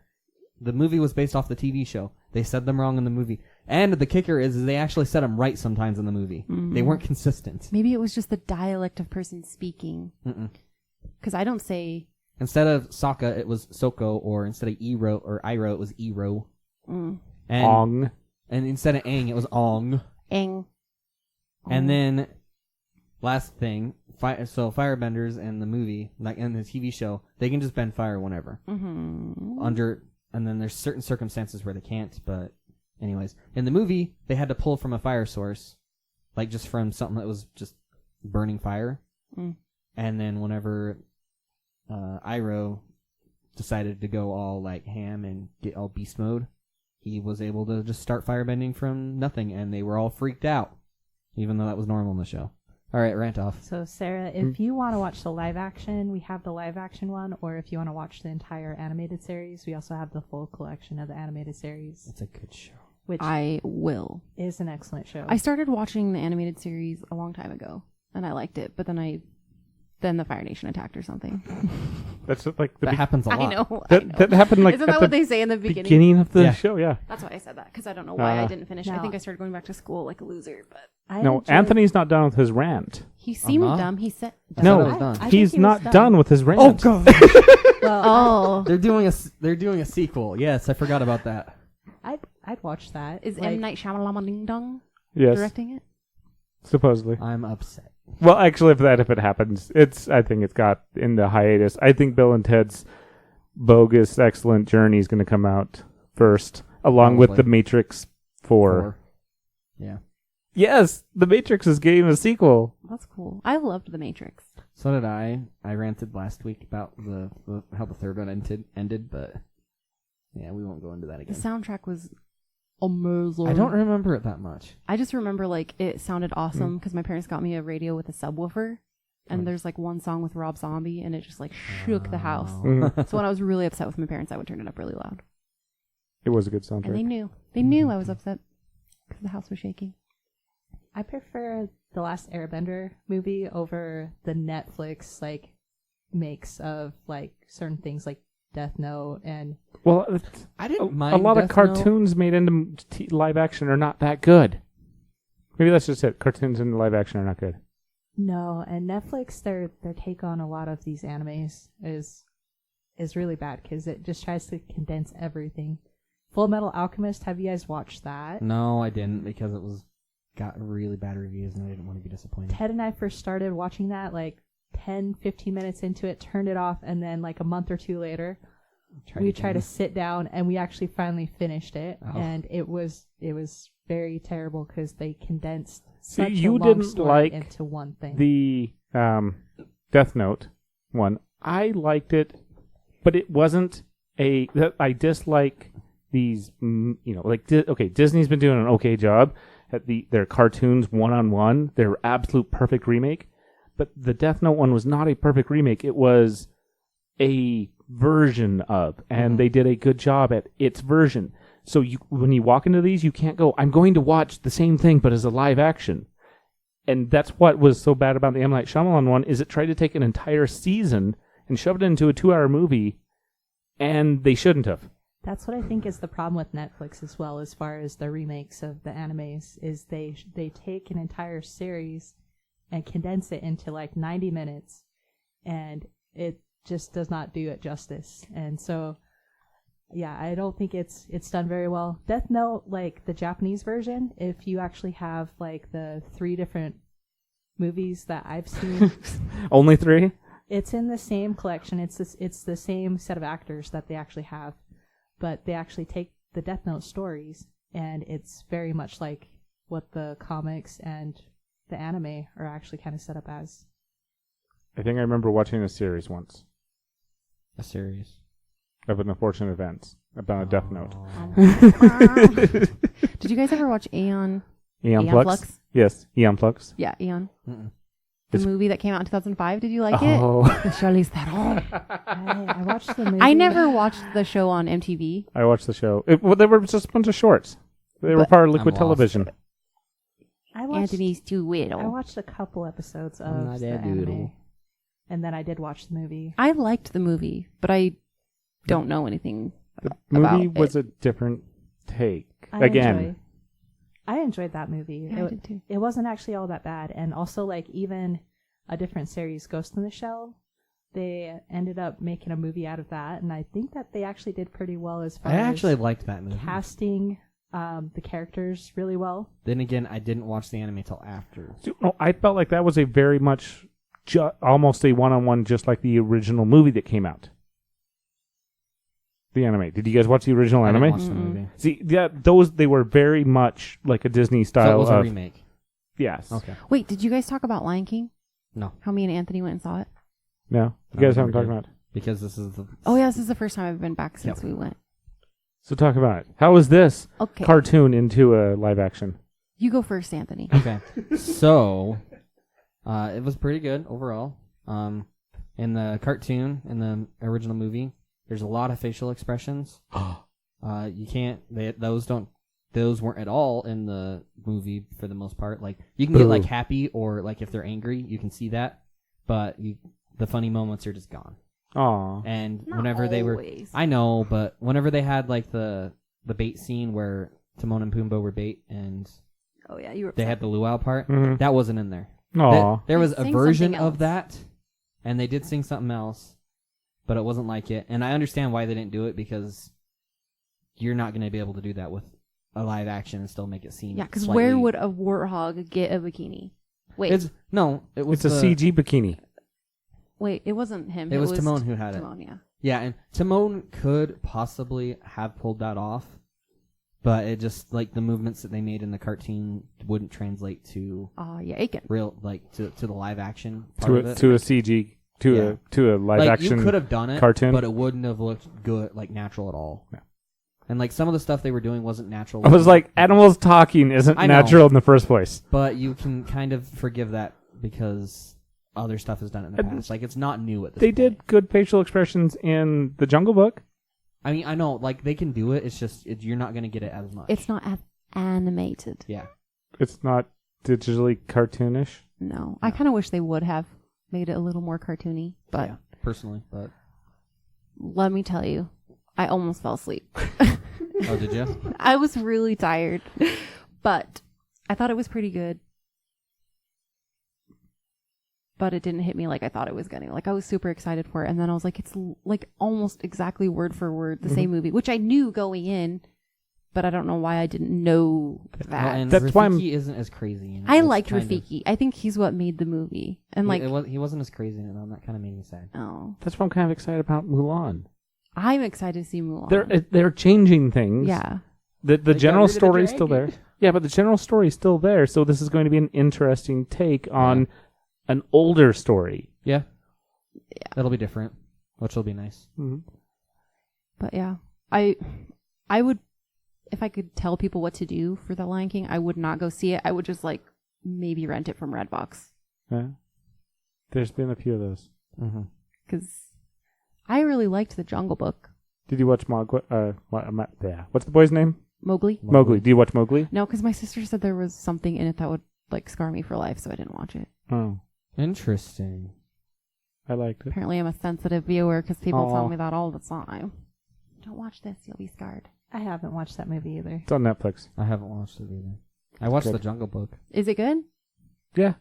The movie was based off the TV show. They said them wrong in the movie. And the kicker is they actually said them right sometimes in the movie. They weren't consistent. Maybe it was just the dialect of person speaking. Mm-mm. Because I don't say. Instead of Sokka, it was Soko, or instead of Iro or Iro, it was Iro. Mm, And, Ong. and instead of Aang, it was Ong. Eng. And then, last thing, so Firebenders in the movie, like in the TV show, they can just bend fire whenever. Mm-hmm. And then there's certain circumstances where they can't, but anyways. In the movie, they had to pull from a fire source, like just from something that was just burning fire. Mm. And then whenever Iroh decided to go all like ham and get all beast mode, he was able to just start firebending from nothing, and they were all freaked out, even though that was normal in the show. All right, rant off. So, Sarah, if you want to watch the live action, we have the live action one. Or if you want to watch the entire animated series, we also have the full collection of the animated series, It's a good show. which I will. is an excellent show. I started watching the animated series a long time ago, and I liked it, but then the Fire Nation attacked or something. That's like the That happens a lot. I know. that happened like Isn't at that the what they say in the beginning? beginning of the Yeah. show, yeah. That's why I said that, because I don't know why I Uh, didn't finish. I no. think I started going back to school like a loser, but I No, enjoyed- Anthony's not done with his rant. he seemed not. dumb. He said, I No, thought it was done. I think He's he was not done. done with his rant. Oh god! Well, "Oh, They're doing a sequel. Yes, I forgot about that. I'd watch that. is Like, M Night Shyamalan Ding Dong Yes, directing it?" supposedly. I'm upset. Well, actually, if it happens, I think it's got in the hiatus. I think Bill and Ted's Bogus Excellent Journey is going to come out first, along with Probably. The Matrix 4. Yeah. Yes, The Matrix is getting a sequel. That's cool. I loved The Matrix. So did I. I ranted last week about how the third one ended, but yeah, we won't go into that The again. soundtrack was amazing. I don't remember it that much. I just remember like it sounded awesome because my parents got me a radio with a subwoofer, and there's like one song with Rob Zombie, and it just like shook the house. Mhm. So when I was really upset with my parents, I would turn it up really loud, It was a good and they soundtrack. knew. They knew I was upset because the house was shaking. I prefer the last Airbender movie over the Netflix like makes of like certain things like Death Note and Well, I didn't a mind lot of Death Note. cartoons made into live action are not that good. Maybe that's just it. Cartoons in live action are not good. no, and Netflix their take on a lot of these animes is really bad because it just tries to condense everything. Full Metal Alchemist, have you guys watched that? No, I didn't because it got really bad reviews and I didn't want to be disappointed. Ted and I first started watching that like 10, 15 minutes into it, turned it off, and then like a month or two later, we tried to sit down and we actually finally finished it. Oh. And it was very terrible because they condensed See, such you a long didn't story like into one thing. The Death Note one, I liked it, but it wasn't I dislike these, like, Disney's been doing an okay job at their cartoons one-on-one. They're absolute perfect remake. But the Death Note one was not a perfect remake. It was a version of, and they did a good job at its version. So when you walk into these, you can't go, I'm going to watch the same thing, but as a live action. And that's what was so bad about the M. Night Shyamalan one, is it tried to take an entire season and shove it into a 2-hour movie, and they shouldn't have. That's what I think is the problem with Netflix as well, as far as the remakes of the animes, is they take an entire series and condense it into like 90 minutes, and it just does not do it justice. And so, yeah, I don't think it's done very well. Death Note, like the Japanese version, if you actually have like the 3 different movies that I've seen, Only 3? it's in the same collection. It's the same set of actors that they actually have, but they actually take the Death Note stories, and it's very much like what the comics and the anime are actually kind of set up as. I think I remember watching a series once A series. of an unfortunate events about a Death Note. Did you guys ever watch Aeon? Eon Aeon Flux? Flux? Yes, Eon Flux. Yeah, Aeon. Mm-mm. The It's- movie that came out in 2005. Did you like Oh. it? With Charlize Theron. I watched the movie. I never watched the show on MTV. I watched the show. They were just a bunch of shorts. They were But- part of Liquid I'm lost. Television. I watched, Anthony's too I little. watched a couple episodes I'm of not the that anime, doodle. and then I did watch the movie. I liked the movie, but I don't know anything. The about movie was it. a different take. I Again, enjoyed that movie. Yeah, I did too. It wasn't actually all that bad. And also, like, even a different series, Ghost in the Shell, they ended up making a movie out of that. And I think that they actually did pretty well as far I actually as liked that movie. casting the characters really well. Then again, I didn't watch the anime till after. no, I felt like that was a very much almost a one-on-one, just like the original movie that came out. The anime. Did you guys watch the original I didn't anime? watch the Mm-mm. movie. See, yeah, they were very much like a Disney So it style was a of remake. yes. Okay. Wait, did you guys talk about Lion King? No. How me and Anthony went and saw it? No, you No, guys we haven't talked did. about it. Because this is the... Oh yeah, this is the first time I've been back since Yep. we went. So talk about it. How is this Okay, cartoon into a live action? you go first, Anthony. Okay. So, it was pretty good overall. In the cartoon, in the original movie, there's a lot of facial expressions. You can't. Those weren't at all in the movie for the most part. Like you can get like Boo. happy or like if they're angry, you can see that, but the funny moments are just gone. Aw. And Not whenever they were, always. I know, but whenever they had like the bait scene where Timon and Pumbaa were bait and Oh yeah, you were. they had the luau part, Mhm. that wasn't in there. Aw. There was They a sing version something of else. that, and they did sing something else, but it wasn't like it. And I understand why they didn't do it because you're not going to be able to do that with a live action and still make it seem. Yeah, because slightly- where would a warthog get a bikini? Wait, It was It's a CG bikini. wait, it wasn't him. It was Timon who had it. Timon, yeah. Yeah, and Timon could possibly have pulled that off, but it just like the movements that they made in the cartoon wouldn't translate to Yeah, Aiken. real like to the live action part of it. To a CG to a live like action. you could have done it, cartoon. but it wouldn't have looked good, like natural at all. Yeah. And like some of the stuff they were doing wasn't natural. I was like, animals talking isn't I know. natural in the first place. but you can kind of forgive that because other stuff has done it in the past. Like, it's not new at this They point. did good facial expressions in the Jungle Book. I mean, I know, like, they can do it. It's just you're not going to get it as much. It's not as animated. Yeah. It's not digitally cartoonish. No. I kind of wish they would have made it a little more cartoony. But Yeah, personally, but... let me tell you, I almost fell asleep. Oh, did you? I was really tired. But I thought it was pretty good. But it didn't hit me like I thought it was going to. Like, I was super excited for it. And then I was like, it's like almost exactly word for word the same movie, which I knew going in, but I don't know why I didn't know that. Well, and That's why Rafiki isn't as crazy. You know? I It's liked kind of- Rafiki. I think he's what made the movie. And like, he wasn't as crazy in it, and that kind of made me sad. oh, That's why I'm kind of excited about Mulan. I'm excited to see Mulan. They're changing things. Yeah. The They general got rid of the story is still there. dragon. Yeah, but the general story is still there. So this is going to be an interesting take on an older story. Yeah. It'll be different, which will be nice. Mm-hmm. But yeah, I would, if I could tell people what to do for The Lion King, I would not go see it. I would just like maybe rent it from Redbox. Yeah. There's been a few of those. Mm-hmm. Because I really liked The Jungle Book. Did you watch Mowgli? What's the boy's name? Mowgli? Mowgli. Do you watch Mowgli? No, because my sister said there was something in it that would like scar me for life, so I didn't watch it. Oh, Interesting. I liked it. Apparently I'm a sensitive viewer because people Aw. tell me that all the time. Don't watch this, you'll be scarred. I haven't watched that movie either. It's on Netflix. I haven't watched it either. I watched Good. The Jungle Book. Is it good? Yeah,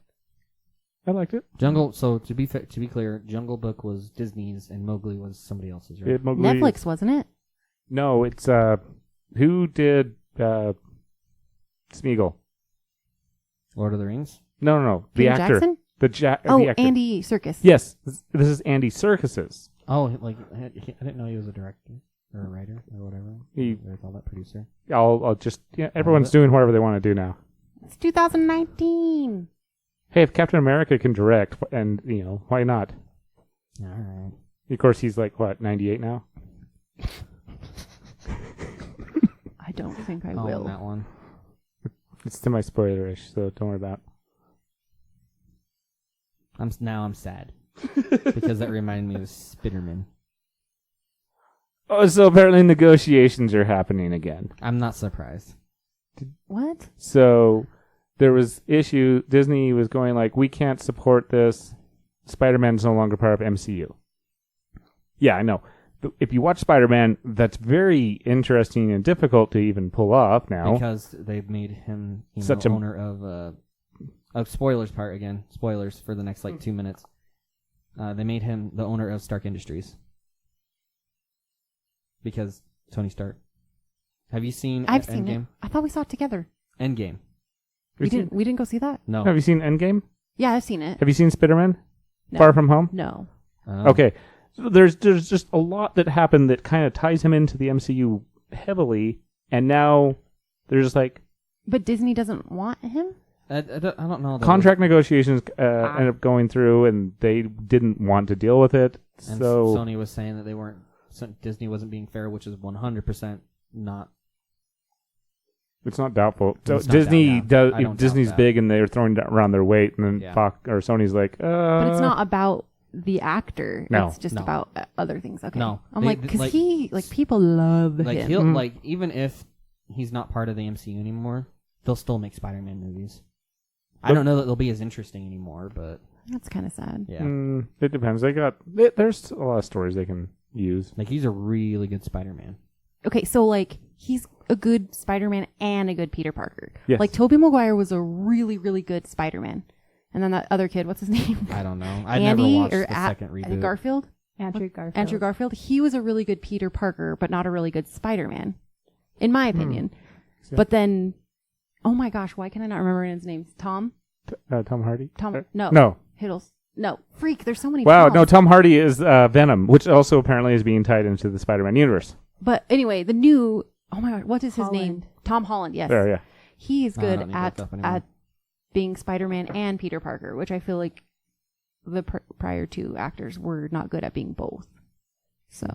I liked it. So to be clear, Jungle Book was Disney's and Mowgli was somebody else's, right? Mowgli. Netflix, wasn't it? No, it's who did Smeagol? Lord of the Rings. No. The Peter actor. Jackson? The Oh, actor. Andy Serkis. Yes, this is Andy Serkis's. Oh, like I didn't know he was a director or a writer or whatever. He- They call that producer. I'll just everyone's doing whatever they want to do now. It's 2019. Hey, if Captain America can direct, and why not? All right. Of course, he's like 98 now. I don't think I Oh, will. that one. It's semi-spoilerish, so don't worry about it. I'm sad because that reminded me of Spider-Man. Oh, so apparently negotiations are happening again. I'm not surprised. What? So there was issue. Disney was going like, we can't support this. Spider-Man's no longer part of MCU. Yeah, I know. But if you watch Spider-Man, that's very interesting and difficult to even pull off now. Because they've made him Such a- owner of spoilers part again. Spoilers for the next 2 minutes. They made him the owner of Stark Industries. Because Tony Stark. Have you seen I've seen it. Endgame? I thought we saw it together. Endgame. We didn't go see that? No. Have you seen Endgame? Yeah, I've seen it. Have you seen Spider-Man? No. Far From Home? No. Okay. So there's just a lot that happened that kind of ties him into the MCU heavily, and now they're just like But Disney doesn't want him? I don't know. contract negotiations ended up going through, and they didn't want to deal with it. And So Sony was saying that they weren't. Disney wasn't being fair, which is 100% not. it's not doubtful. So It's not Disney doubt, yeah. I does. don't Disney's doubt that. big, and they're throwing around their weight, and then Yeah. Fox or Sony's like, But it's not about the actor. No. It's just No. about other things. Okay. No. I'm They- like, because like- people love Like him. he'll Mhm. even if he's not part of the MCU anymore, they'll still make Spider-Man movies. I But- don't know that they'll be as interesting anymore, but That's kind of sad. yeah, It depends. There's a lot of stories they can use. like he's a really good Spider-Man. Okay, so like he's a good Spider-Man and a good Peter Parker. Yes. Like Tobey Maguire was a really, really good Spider-Man. And then that other kid, what's his name? I don't know. I Andy never watched or the second reboot. Garfield? Andrew Garfield. Andrew Garfield. He was a really good Peter Parker, but not a really good Spider-Man, in my opinion. Yeah. But then, oh my gosh, why can I not remember his name? Tom? Tom Hardy. No. Hiddles. No. Freak, there's so many Wow, Toms. no, Tom Hardy is Venom, which also apparently is being tied into the Spider-Man universe. But anyway, the new, oh my god, what is his name? Holland. Tom Holland, yes. There, yeah. He's I good don't need to look up anymore. at being Spider-Man and Peter Parker, which I feel like the prior two actors were not good at being both. So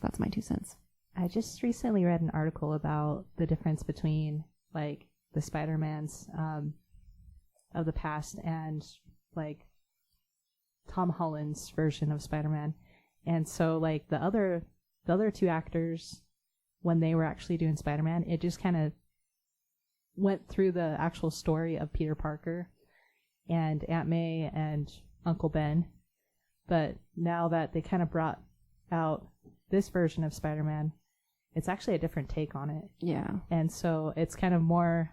that's my 2 cents. I just recently read an article about the difference between like the Spider-Mans of the past and like Tom Holland's version of Spider-Man. And so like the other two actors, when they were actually doing Spider-Man, it just kind of went through the actual story of Peter Parker and Aunt May and Uncle Ben. But now that they kind of brought out this version of Spider-Man, it's actually a different take on it. Yeah. And so it's kind of more,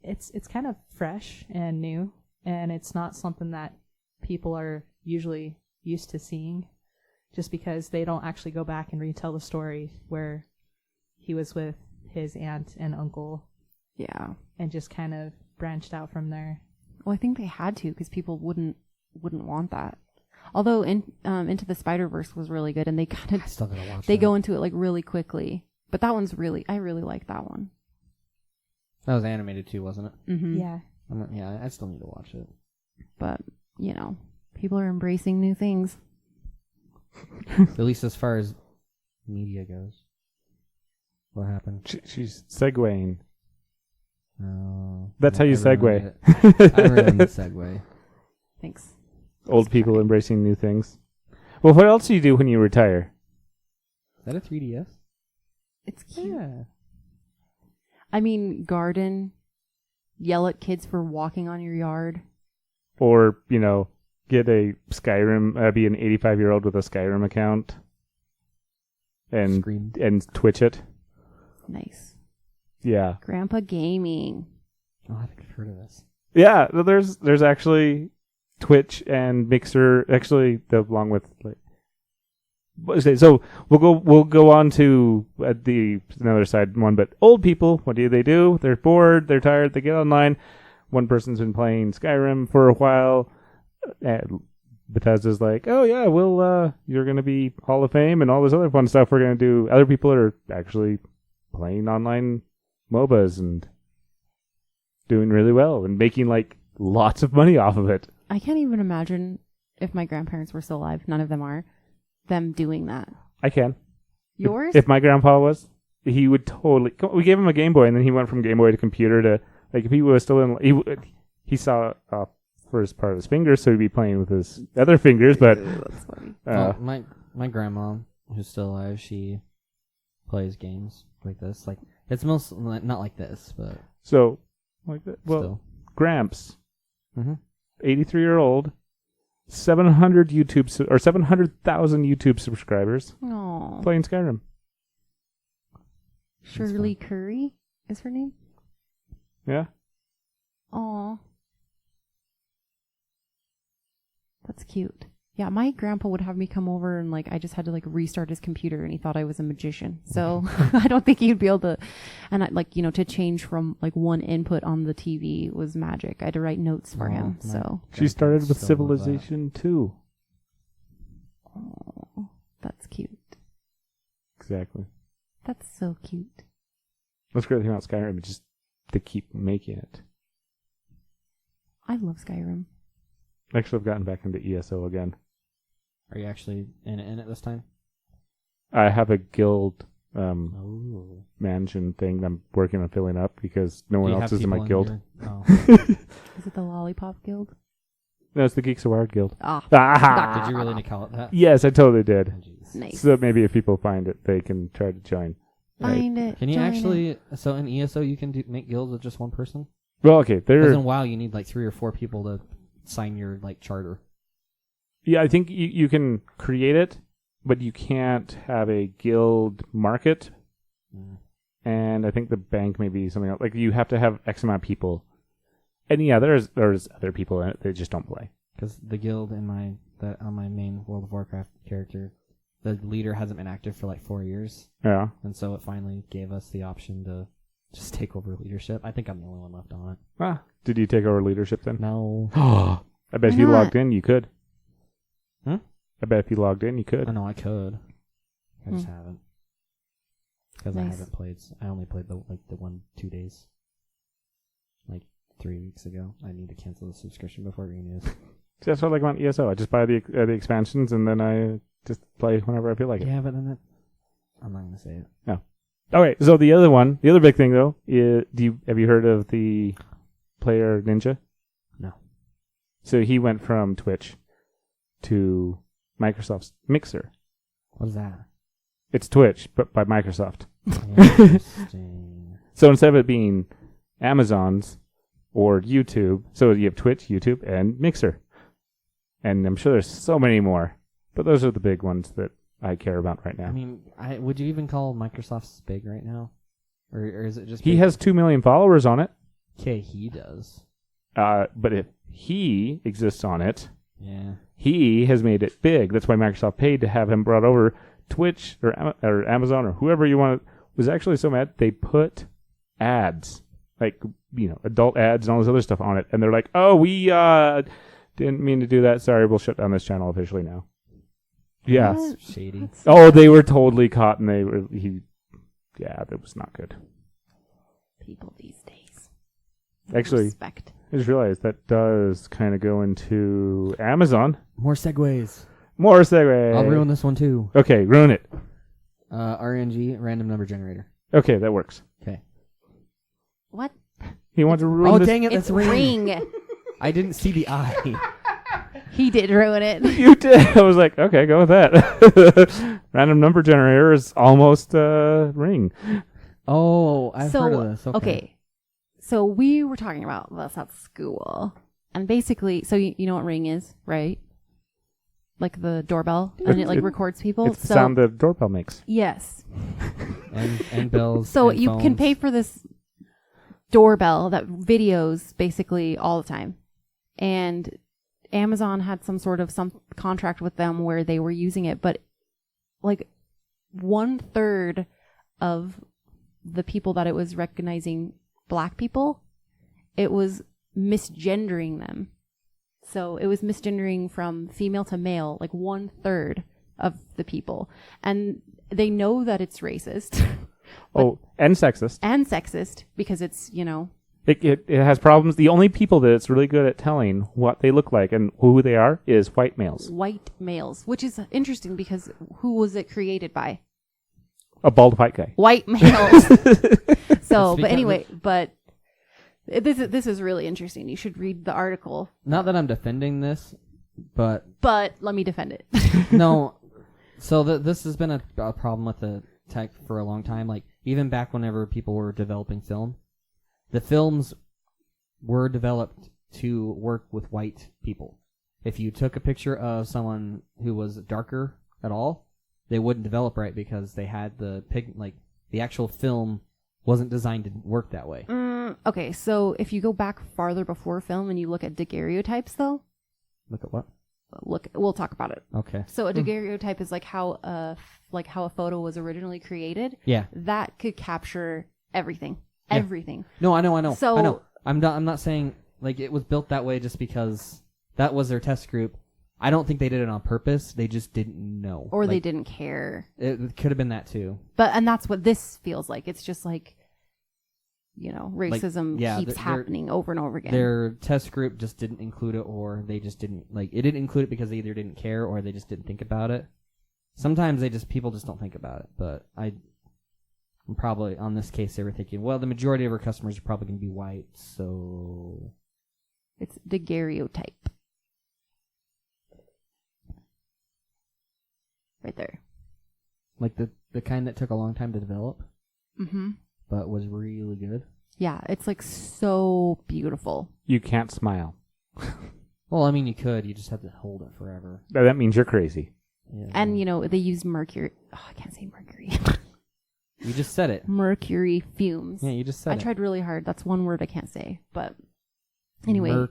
it's kind of fresh and new, and it's not something that people are usually used to seeing, just because they don't actually go back and retell the story where he was with his aunt and uncle Yeah. and just kind of branched out from there. Well, I think they had to because people wouldn't want that. Although Into the Spider-Verse was really good, and they kind I of still gotta watch they that. go into it like really quickly. But that one's I really like that one. That was animated too, wasn't it? Mm-hmm. Yeah. Yeah, I still need to watch it. But people are embracing new things. At least as far as media goes. What happened? She's segueing. Oh, That's how you I ruined segue. it. I ruined the segue. Thanks. Old people embracing new things. Well, what else do you do when you retire? Is that a 3DS? It's cute. Yeah. I mean, garden. Yell at kids for walking on your yard. Or, get a Skyrim, be an 85-year-old with a Skyrim account Scream. and Twitch it. Nice. Yeah. Grandpa gaming. Oh, I think I've heard of this. Yeah, there's actually Twitch and Mixer, actually, along with so we'll go on to another side one, but old people, what do? They're bored, they're tired, they get online. One person's been playing Skyrim for a while. Bethesda's like, oh yeah, you're gonna be Hall of Fame and all this other fun stuff we're gonna do. Other people are actually playing online MOBAs and doing really well and making like lots of money off of it. I can't even imagine if my grandparents were still alive. None of them are. Them doing that. I can. Yours? If my grandpa was, he would totally. We gave him a Game Boy, and then he went from Game Boy to computer to if he was still in. He saw first part of his fingers, so he'd be playing with his other fingers. But That's funny. Well, my grandma, who's still alive, she plays games like this. Like it's most not like this, but so like that. Well, still. Gramps, Mm-hmm. 83-year-old, 700,000 YouTube subscribers, Aw. playing Skyrim. Shirley Curry is her name? Yeah. Aw. That's cute. Yeah, my grandpa would have me come over and I just had to restart his computer and he thought I was a magician. So I don't think he'd be able to, and to change from one input on the TV was magic. I had to write notes for him. my So. She started with Still love that. Civilization 2. Oh, that's cute. Exactly. That's so cute. What's great about Skyrim is just to keep making it. I love Skyrim. Actually, I've gotten back into ESO again. Are you actually in it this time? I have a guild Oh. mansion thing that I'm working on filling up because no one Do you else have is in my people guild. Oh. Is it the Lollipop Guild? No, it's the Geeks of Wired Guild. Ah, Ah! Did you really call it that? Yes, I totally did. Oh, jeez. nice. So maybe if people find it, they can try to join. Find it. Can you join actually? So in ESO, you can make guilds with just one person. Well, okay, Because there. in WoW, you need 3 or 4 people to sign your charter. Yeah, I think you can create it, but you can't have a guild market. Mm. And I think the bank may be something else. You have to have X amount of people. And yeah, there's other people in it. They just don't play. Because the guild on my main World of Warcraft character, the leader hasn't been active for 4 years, Yeah. and so it finally gave us the option to just take over leadership. I think I'm the only one left on it. Ah, did you take over leadership then? No, I bet if Why you not? logged in, you could. Hmm? I bet if you logged in, you could. I know I could. I just haven't. Because I Nice. haven't played. I only played the 2 days. 3 weeks ago. I need to cancel the subscription before it renews. See, that's what I like about ESO. I just buy the expansions and then I just play whenever I feel like it. Yeah, but then I'm not gonna say it. Okay, so the other big thing though, is, have you heard of the Player Ninja? No. So he went from Twitch to Microsoft's Mixer. What is that? It's Twitch, but by Microsoft. Interesting. So instead of it being Amazon's or YouTube, so you have Twitch, YouTube, and Mixer. And I'm sure there's so many more, but those are the big ones that I care about right now. I mean, would you even call Microsoft's big right now? Or is it just... He big? has 2 million followers on it, Okay, he does. but if he exists on it, Yeah. he has made it big. That's why Microsoft paid to have him brought over. Twitch or Amazon or whoever you want was actually so mad they put ads, like, adult ads and all this other stuff on it, and they're like, "Oh, we didn't mean to do that. Sorry, we'll shut down this channel officially now." Yeah. What? Shady. That's- Oh, they were totally caught, and that was not good. People these days. Actually, Respect. I just realized that does kind of go into Amazon. More segues. More segue. I'll ruin this one too. Okay, ruin it. RNG, random number generator. Okay, that works. Okay. What? You want to ruin Oh, this? dang it, It's that's ring. ring. I didn't see the eye. He did ruin it. You did. I was like, okay, go with that. Random number generator is almost ring. Oh, I've heard of this. Okay. So we were talking about this at school. And basically, so you know what ring is, right? Like the doorbell, and it records people. It's the sound the doorbell makes. Yes. And bells. So and you can phones. pay for this doorbell that videos basically all the time. And Amazon had some contract with them where they were using it, but like 1/3 of the people that it was recognizing black people, it was misgendering them. So it was misgendering from female to male, like 1/3 of the people. And they know that it's racist And sexist. and sexist because it's, It has problems. The only people that it's really good at telling what they look like and who they are is white males. white males, which is interesting because who was it created by? A bald white guy. White males. So, It's but anyway, this is really interesting. You should read the article. Not that I'm defending this, but But let me defend it. no. So this has been a problem with the tech for a long time. Like even back whenever people were developing film, the films were developed to work with white people. If you took a picture of someone who was darker at all, they wouldn't develop right because they had the actual film wasn't designed to work that way. Okay, so if you go back farther before film and you look at daguerreotypes, though, Look at what? we'll talk about it. Okay. So a daguerreotype is like how a photo was originally created. Yeah. That could capture everything. Yeah. Everything. No, I know. So- I know. I'm not saying like it was built that way just because that was their test group. I don't think they did it on purpose. They just didn't know. Or they Like, didn't care. It could have been that too. And that's what this feels like. It's just like, racism yeah, keeps they're- happening over and over again. Their test group just didn't include it, or they just didn't it didn't include it because they either didn't care or they just didn't think about it. Sometimes people just don't think about it. But I'm probably on this case they were thinking, well, the majority of our customers are probably going to be white, so It's daguerreotype. Right there. like the kind that took a long time to develop, Mm-hmm. but was really good. Yeah, it's like so beautiful. You can't smile. Well, I mean, you could. You just have to hold it forever. That means you're crazy. Yeah. And, they use mercury. Oh, I can't say mercury. you just said it. Mercury fumes. Yeah, you just said I it. tried really hard. That's one word I can't say. But anyway.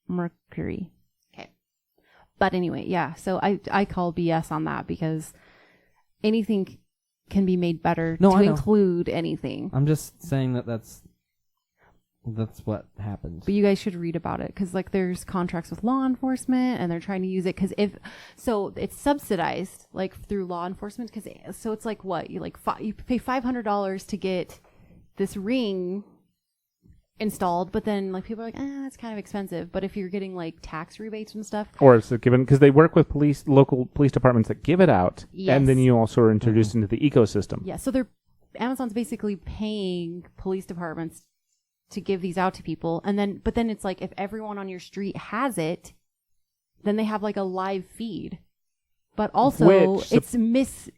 Mercury. Okay. But anyway, yeah. So I call BS on that because anything can be made better No, to I know. include anything. I'm just saying that's what happens. But you guys should read about it because there's contracts with law enforcement and they're trying to use it because it's subsidized through law enforcement so it's like what you you pay $500 to get this ring installed, but then people are like, that's kind of expensive. But if you're getting tax rebates and stuff, Or it's given because they work with local police departments that give it out, Yes. and then you also are introduced into the ecosystem. yeah. So Amazon's basically paying police departments to give these out to people. But then it's like if everyone on your street has it, then they have like a live feed. But also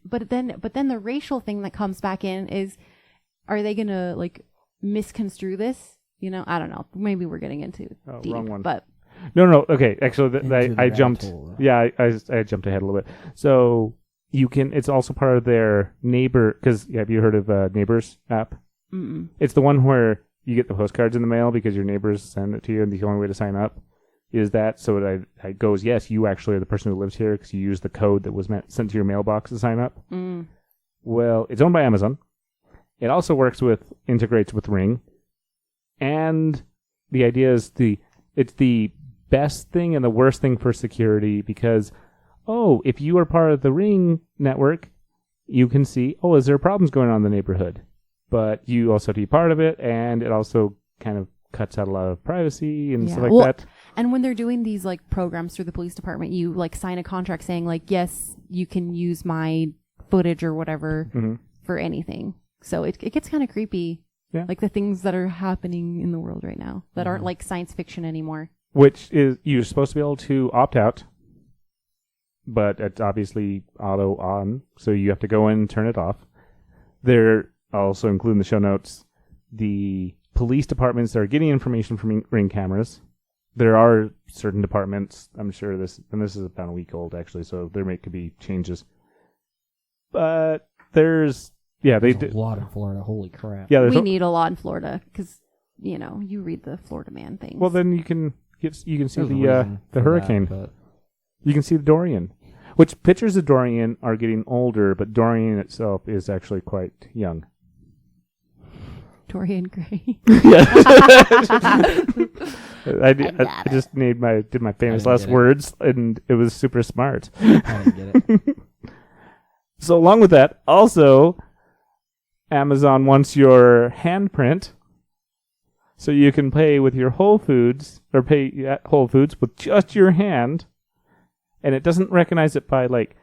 but then the racial thing that comes back in is, are they going to like misconstrue this? You know, I don't know. Maybe we're getting into deep, wrong one. but No. Okay, actually, I jumped. hole. Yeah, I jumped ahead a little bit. So you can. It's also part of their neighbor. Because have you heard of Neighbors app? mm-mm. It's the one where you get the postcards in the mail because your neighbors send it to you, and the only way to sign up is that. So it goes, yes, you actually are the person who lives here because you use the code that was sent to your mailbox to sign up. Mm. Well, it's owned by Amazon. It also integrates with Ring. And the idea is it's the best thing and the worst thing for security because, if you are part of the Ring network, you can see, is there problems going on in the neighborhood? But you also have to be part of it, and it also kind of cuts out a lot of privacy and stuff like that. And when they're doing these like programs through the police department, you like sign a contract saying like, yes, you can use my footage or whatever for anything. So it gets kind of creepy. Yeah. Like the things that are happening in the world right now that aren't like science fiction anymore. Which is, you're supposed to be able to opt out, but it's obviously auto on, so you have to go in and turn it off. They're also include in the show notes the police departments that are getting information from Ring cameras. There are certain departments, I'm sure this is about a week old actually, so there could be changes. But there's There's a lot in Florida. Holy crap. Yeah, we need a lot in Florida because, you know, you read the Florida Man things. Well, then you can see There's a the reason for hurricane. that, but You can see the Dorian, which pictures of Dorian are getting older, but Dorian itself is actually quite young. Dorian Gray. I just did my famous last get it. words, and it was super smart. I didn't get it. So along with that, also, Amazon wants your handprint, so you can pay with your Whole Foods at Whole Foods with just your hand, and it doesn't recognize it by like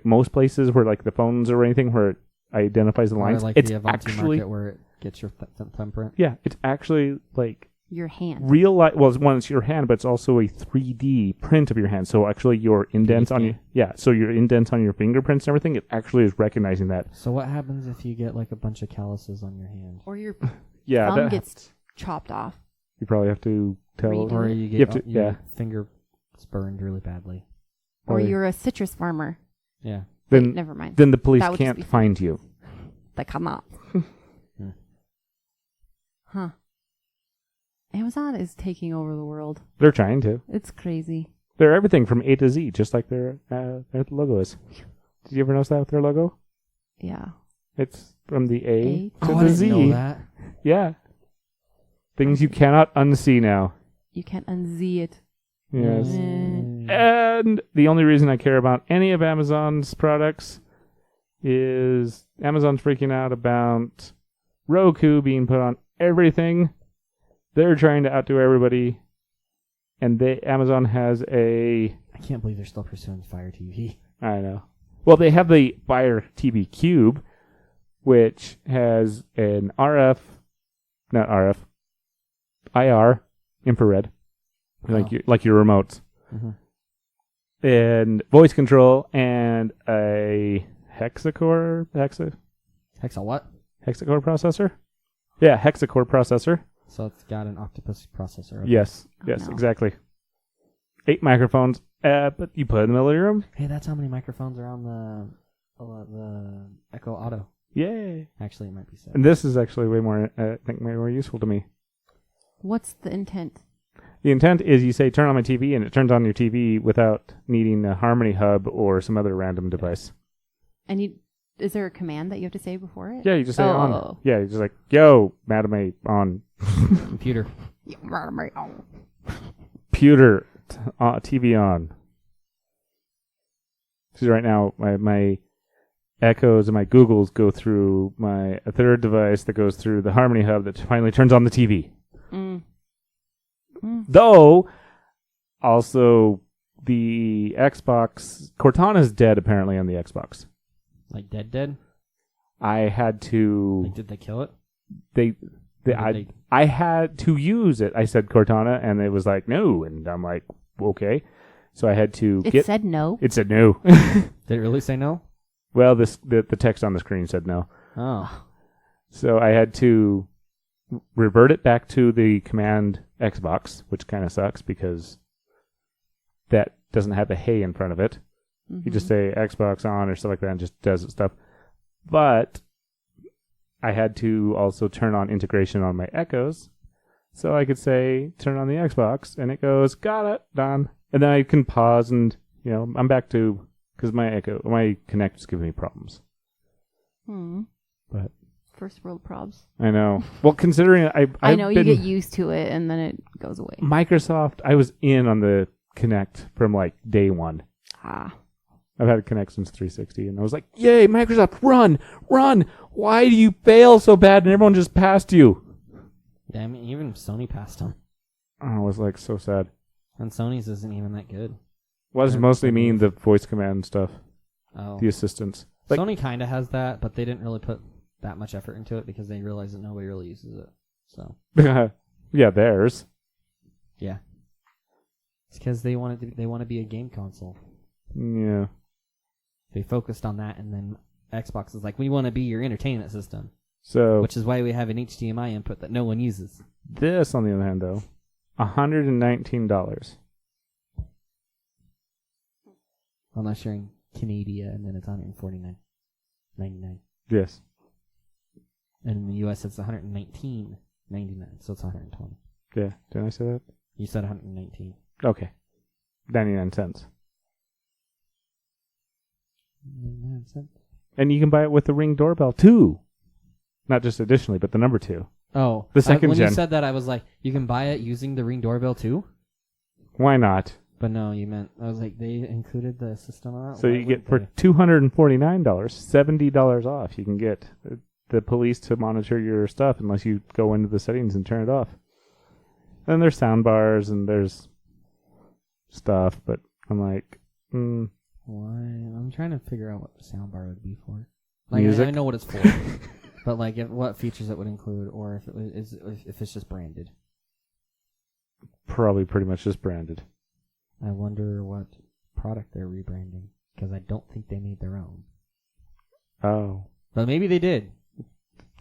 most places where like the phones or anything where it identifies the Or lines. like It's the Avanti actually market where it gets your thumbprint. yeah, it's actually like Your hand. real life. Well, it's your hand, but it's also a 3D print of your hand. So actually, your indents on your indents on your fingerprints and everything, it actually is recognizing that. So what happens if you get like a bunch of calluses on your hand? Or your Yeah, thumb that gets chopped off. you probably have to tell. Redo Or it. you You have get to- your yeah. finger burned really badly. Or Or- you're a citrus farmer. Yeah. Wait, Then never mind. then the police That would just can't be find you. They come up. Hmm. Huh. Amazon is taking over the world. They're trying to. It's crazy. They're everything from A to Z, just like their logo is. Did you ever notice that with their logo? Yeah. It's from the A A to I the didn't Z. know that. Yeah. Things you cannot unsee now. You can't unsee it. Yes. Mm. And the only reason I care about any of Amazon's products is Amazon's freaking out about Roku being put on everything. They're trying to outdo everybody. And Amazon has I can't believe they're still pursuing Fire TV. I know. Well, they have the Fire TV Cube, which has an IR, infrared, like your remotes, Mm-hmm. and voice control, and a hexacore Hexa processor. Yeah, hexacore processor. So it's got an octopus processor. Yes, Oh, yes, no. exactly. 8 microphones, but you put it in the middle of your room. Hey, that's how many microphones are on the Echo Auto. Yay! Actually, it might be 7. And this is actually way more useful to me. What's the intent? The intent is you say turn on my TV and it turns on your TV without needing a Harmony hub or some other random device. And is there a command that you have to say before it? Yeah, you just say Oh. on. Yeah, you're just like, yo, Madam A, on. Computer. Computer, TV on. So right now, my Echoes and my Googles go through a third device that goes through the Harmony hub that finally turns on the TV. Mm. Though, also, the Xbox, Cortana's dead apparently on the Xbox. Like dead? I had to. Like, did they kill it? They I had to use it. I said Cortana, and it was like, no. And I'm like, okay. So I had to It said no. It said no. Did it really say no? Well, the text on the screen said no. Oh. So I had to revert it back to the command Xbox, which kind of sucks because that doesn't have a hey in front of it. Mm-hmm. You just say Xbox on or stuff like that and just does stuff. But I had to also turn on integration on my Echoes. So I could say, turn on the Xbox, and it goes, got it, done. And then I can pause and, I'm back to, because my Kinect is giving me problems. But First world probs. I know. Well, considering I know you get used to it and then it goes away. Microsoft, I was in on the Kinect from like day one. I've had a Kinect since 360, and I was like, yay, Microsoft, run! Why do you fail so bad and everyone just passed you? Yeah, I mean, even Sony passed them. Oh, I was like so sad. And Sony's isn't even that good. What does it mostly mean, the voice command stuff? Oh. The assistants. Like, Sony kind of has that, but they didn't really put that much effort into it because they realized that nobody really uses it. So. Yeah, theirs. Yeah. It's because they want to be a game console. Yeah. They focused on that, and then Xbox is like, we want to be your entertainment system. So, which is why we have an HDMI input that no one uses. This, on the other hand, though, $119. Unless you're in Canada, and then it's $149.99. Yes. And in the US, it's $119.99, so it's $120. Yeah. Didn't I say that? You said $119. Okay. 99 cents. 99 cents. And you can buy it with the Ring doorbell, too. Not just additionally, but the number 2. Oh. The second when gen. you said that, I was like, you can buy it using the Ring doorbell, too? Why not? But no, you meant, I was like, they included the system on that? So you get, for $249, $70 off, you can get the police to monitor your stuff unless you go into the settings and turn it off. Then there's sound bars and there's stuff, but I'm like, Why? I'm trying to figure out what the soundbar would be for. Like, music? I know what it's for, but like, what features it would include, or if it's just branded. Probably pretty much just branded. I wonder what product they're rebranding, because I don't think they made their own. Oh. But maybe they did.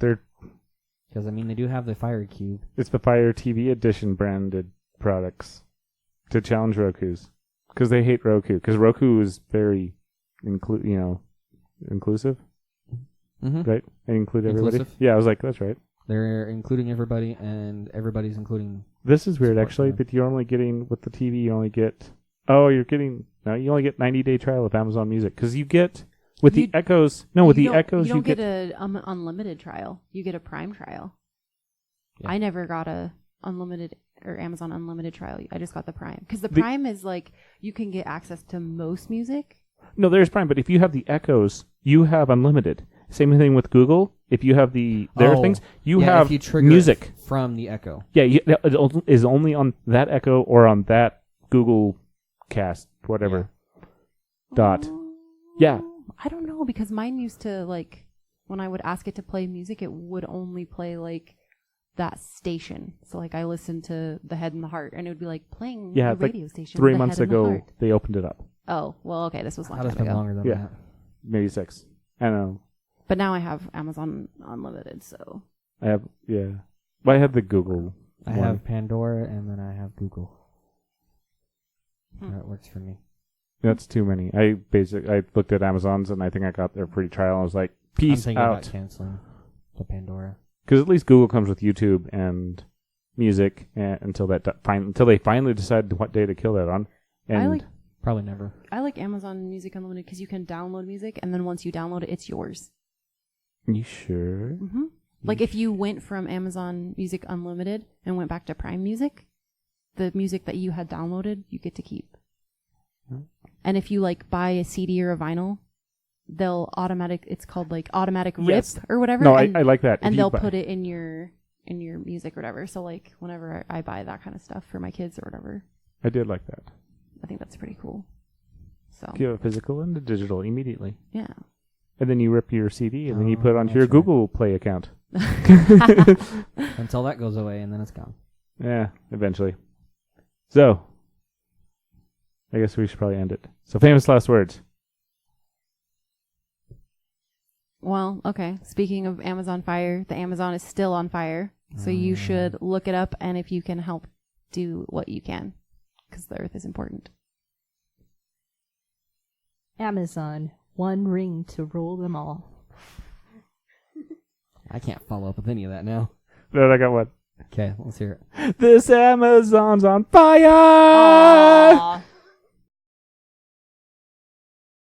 They're... Because, I mean, they do have the Fire Cube. It's the Fire TV Edition branded products to challenge Roku's. Because they hate Roku. Because Roku is very, inclusive. Mm-hmm. Right? They include everybody. Inclusive? Yeah, I was like, that's right. They're including everybody, and everybody's including... This is weird, support actually, for them. that you're only getting, with the TV, you only get... Oh, you only get 90-day trial of Amazon Music. Because you get... With the Echoes... No, with the Echoes, you don't get an unlimited trial. You get a Prime trial. Yeah. I never got a unlimited or Amazon Unlimited trial. I just got the Prime. Because the Prime is like, you can get access to most music. No, there's Prime, but if you have the Echoes, you have unlimited. Same thing with Google. If you have their things, you have if you trigger music from the Echo. Yeah, it is only on that Echo or on that Google Cast, whatever. Dot. Yeah. I don't know, because mine used to, like, when I would ask it to play music, it would only play, like, that station. So, like, I listened to The Head and the Heart, and it would be, like, playing the radio station. 3 months ago, they opened it up. Oh, well, okay, this was a long That's time been ago. longer than that. Maybe 6. I don't know. But now I have Amazon Unlimited, so... I have, yeah. Well, I have the Google I one. have Pandora, and then I have Google. That works for me. That's too many. I looked at Amazon's, and I think I got their free trial, and I was like, peace I'm thinking out. about canceling the Pandora. Because at least Google comes with YouTube and music until they finally decide what day to kill that on. And probably never. I like Amazon Music Unlimited because you can download music, and then once you download it, it's yours. You sure? Mm-hmm. Like if you went from Amazon Music Unlimited and went back to Prime Music, the music that you had downloaded, you get to keep. And if you like buy a CD or a vinyl, it's called like automatic rip or whatever. No, I like that. And they'll put it in your music or whatever. So like whenever I buy that kind of stuff for my kids or whatever. I did like that. I think that's pretty cool. So you have a physical and a digital immediately. Yeah. and then you rip your CD, and then you put it onto that's your right. Google Play account. Until that goes away, and then it's gone. Yeah, eventually. So, I guess we should probably end it. So, famous last words. Well, okay. Speaking of Amazon Fire, the Amazon is still on fire. So you should look it up, and if you can help, do what you can, because the earth is important. Amazon, one ring to rule them all. I can't follow up with any of that now. Then I got one. Okay, let's hear it. This Amazon's on fire! Aw.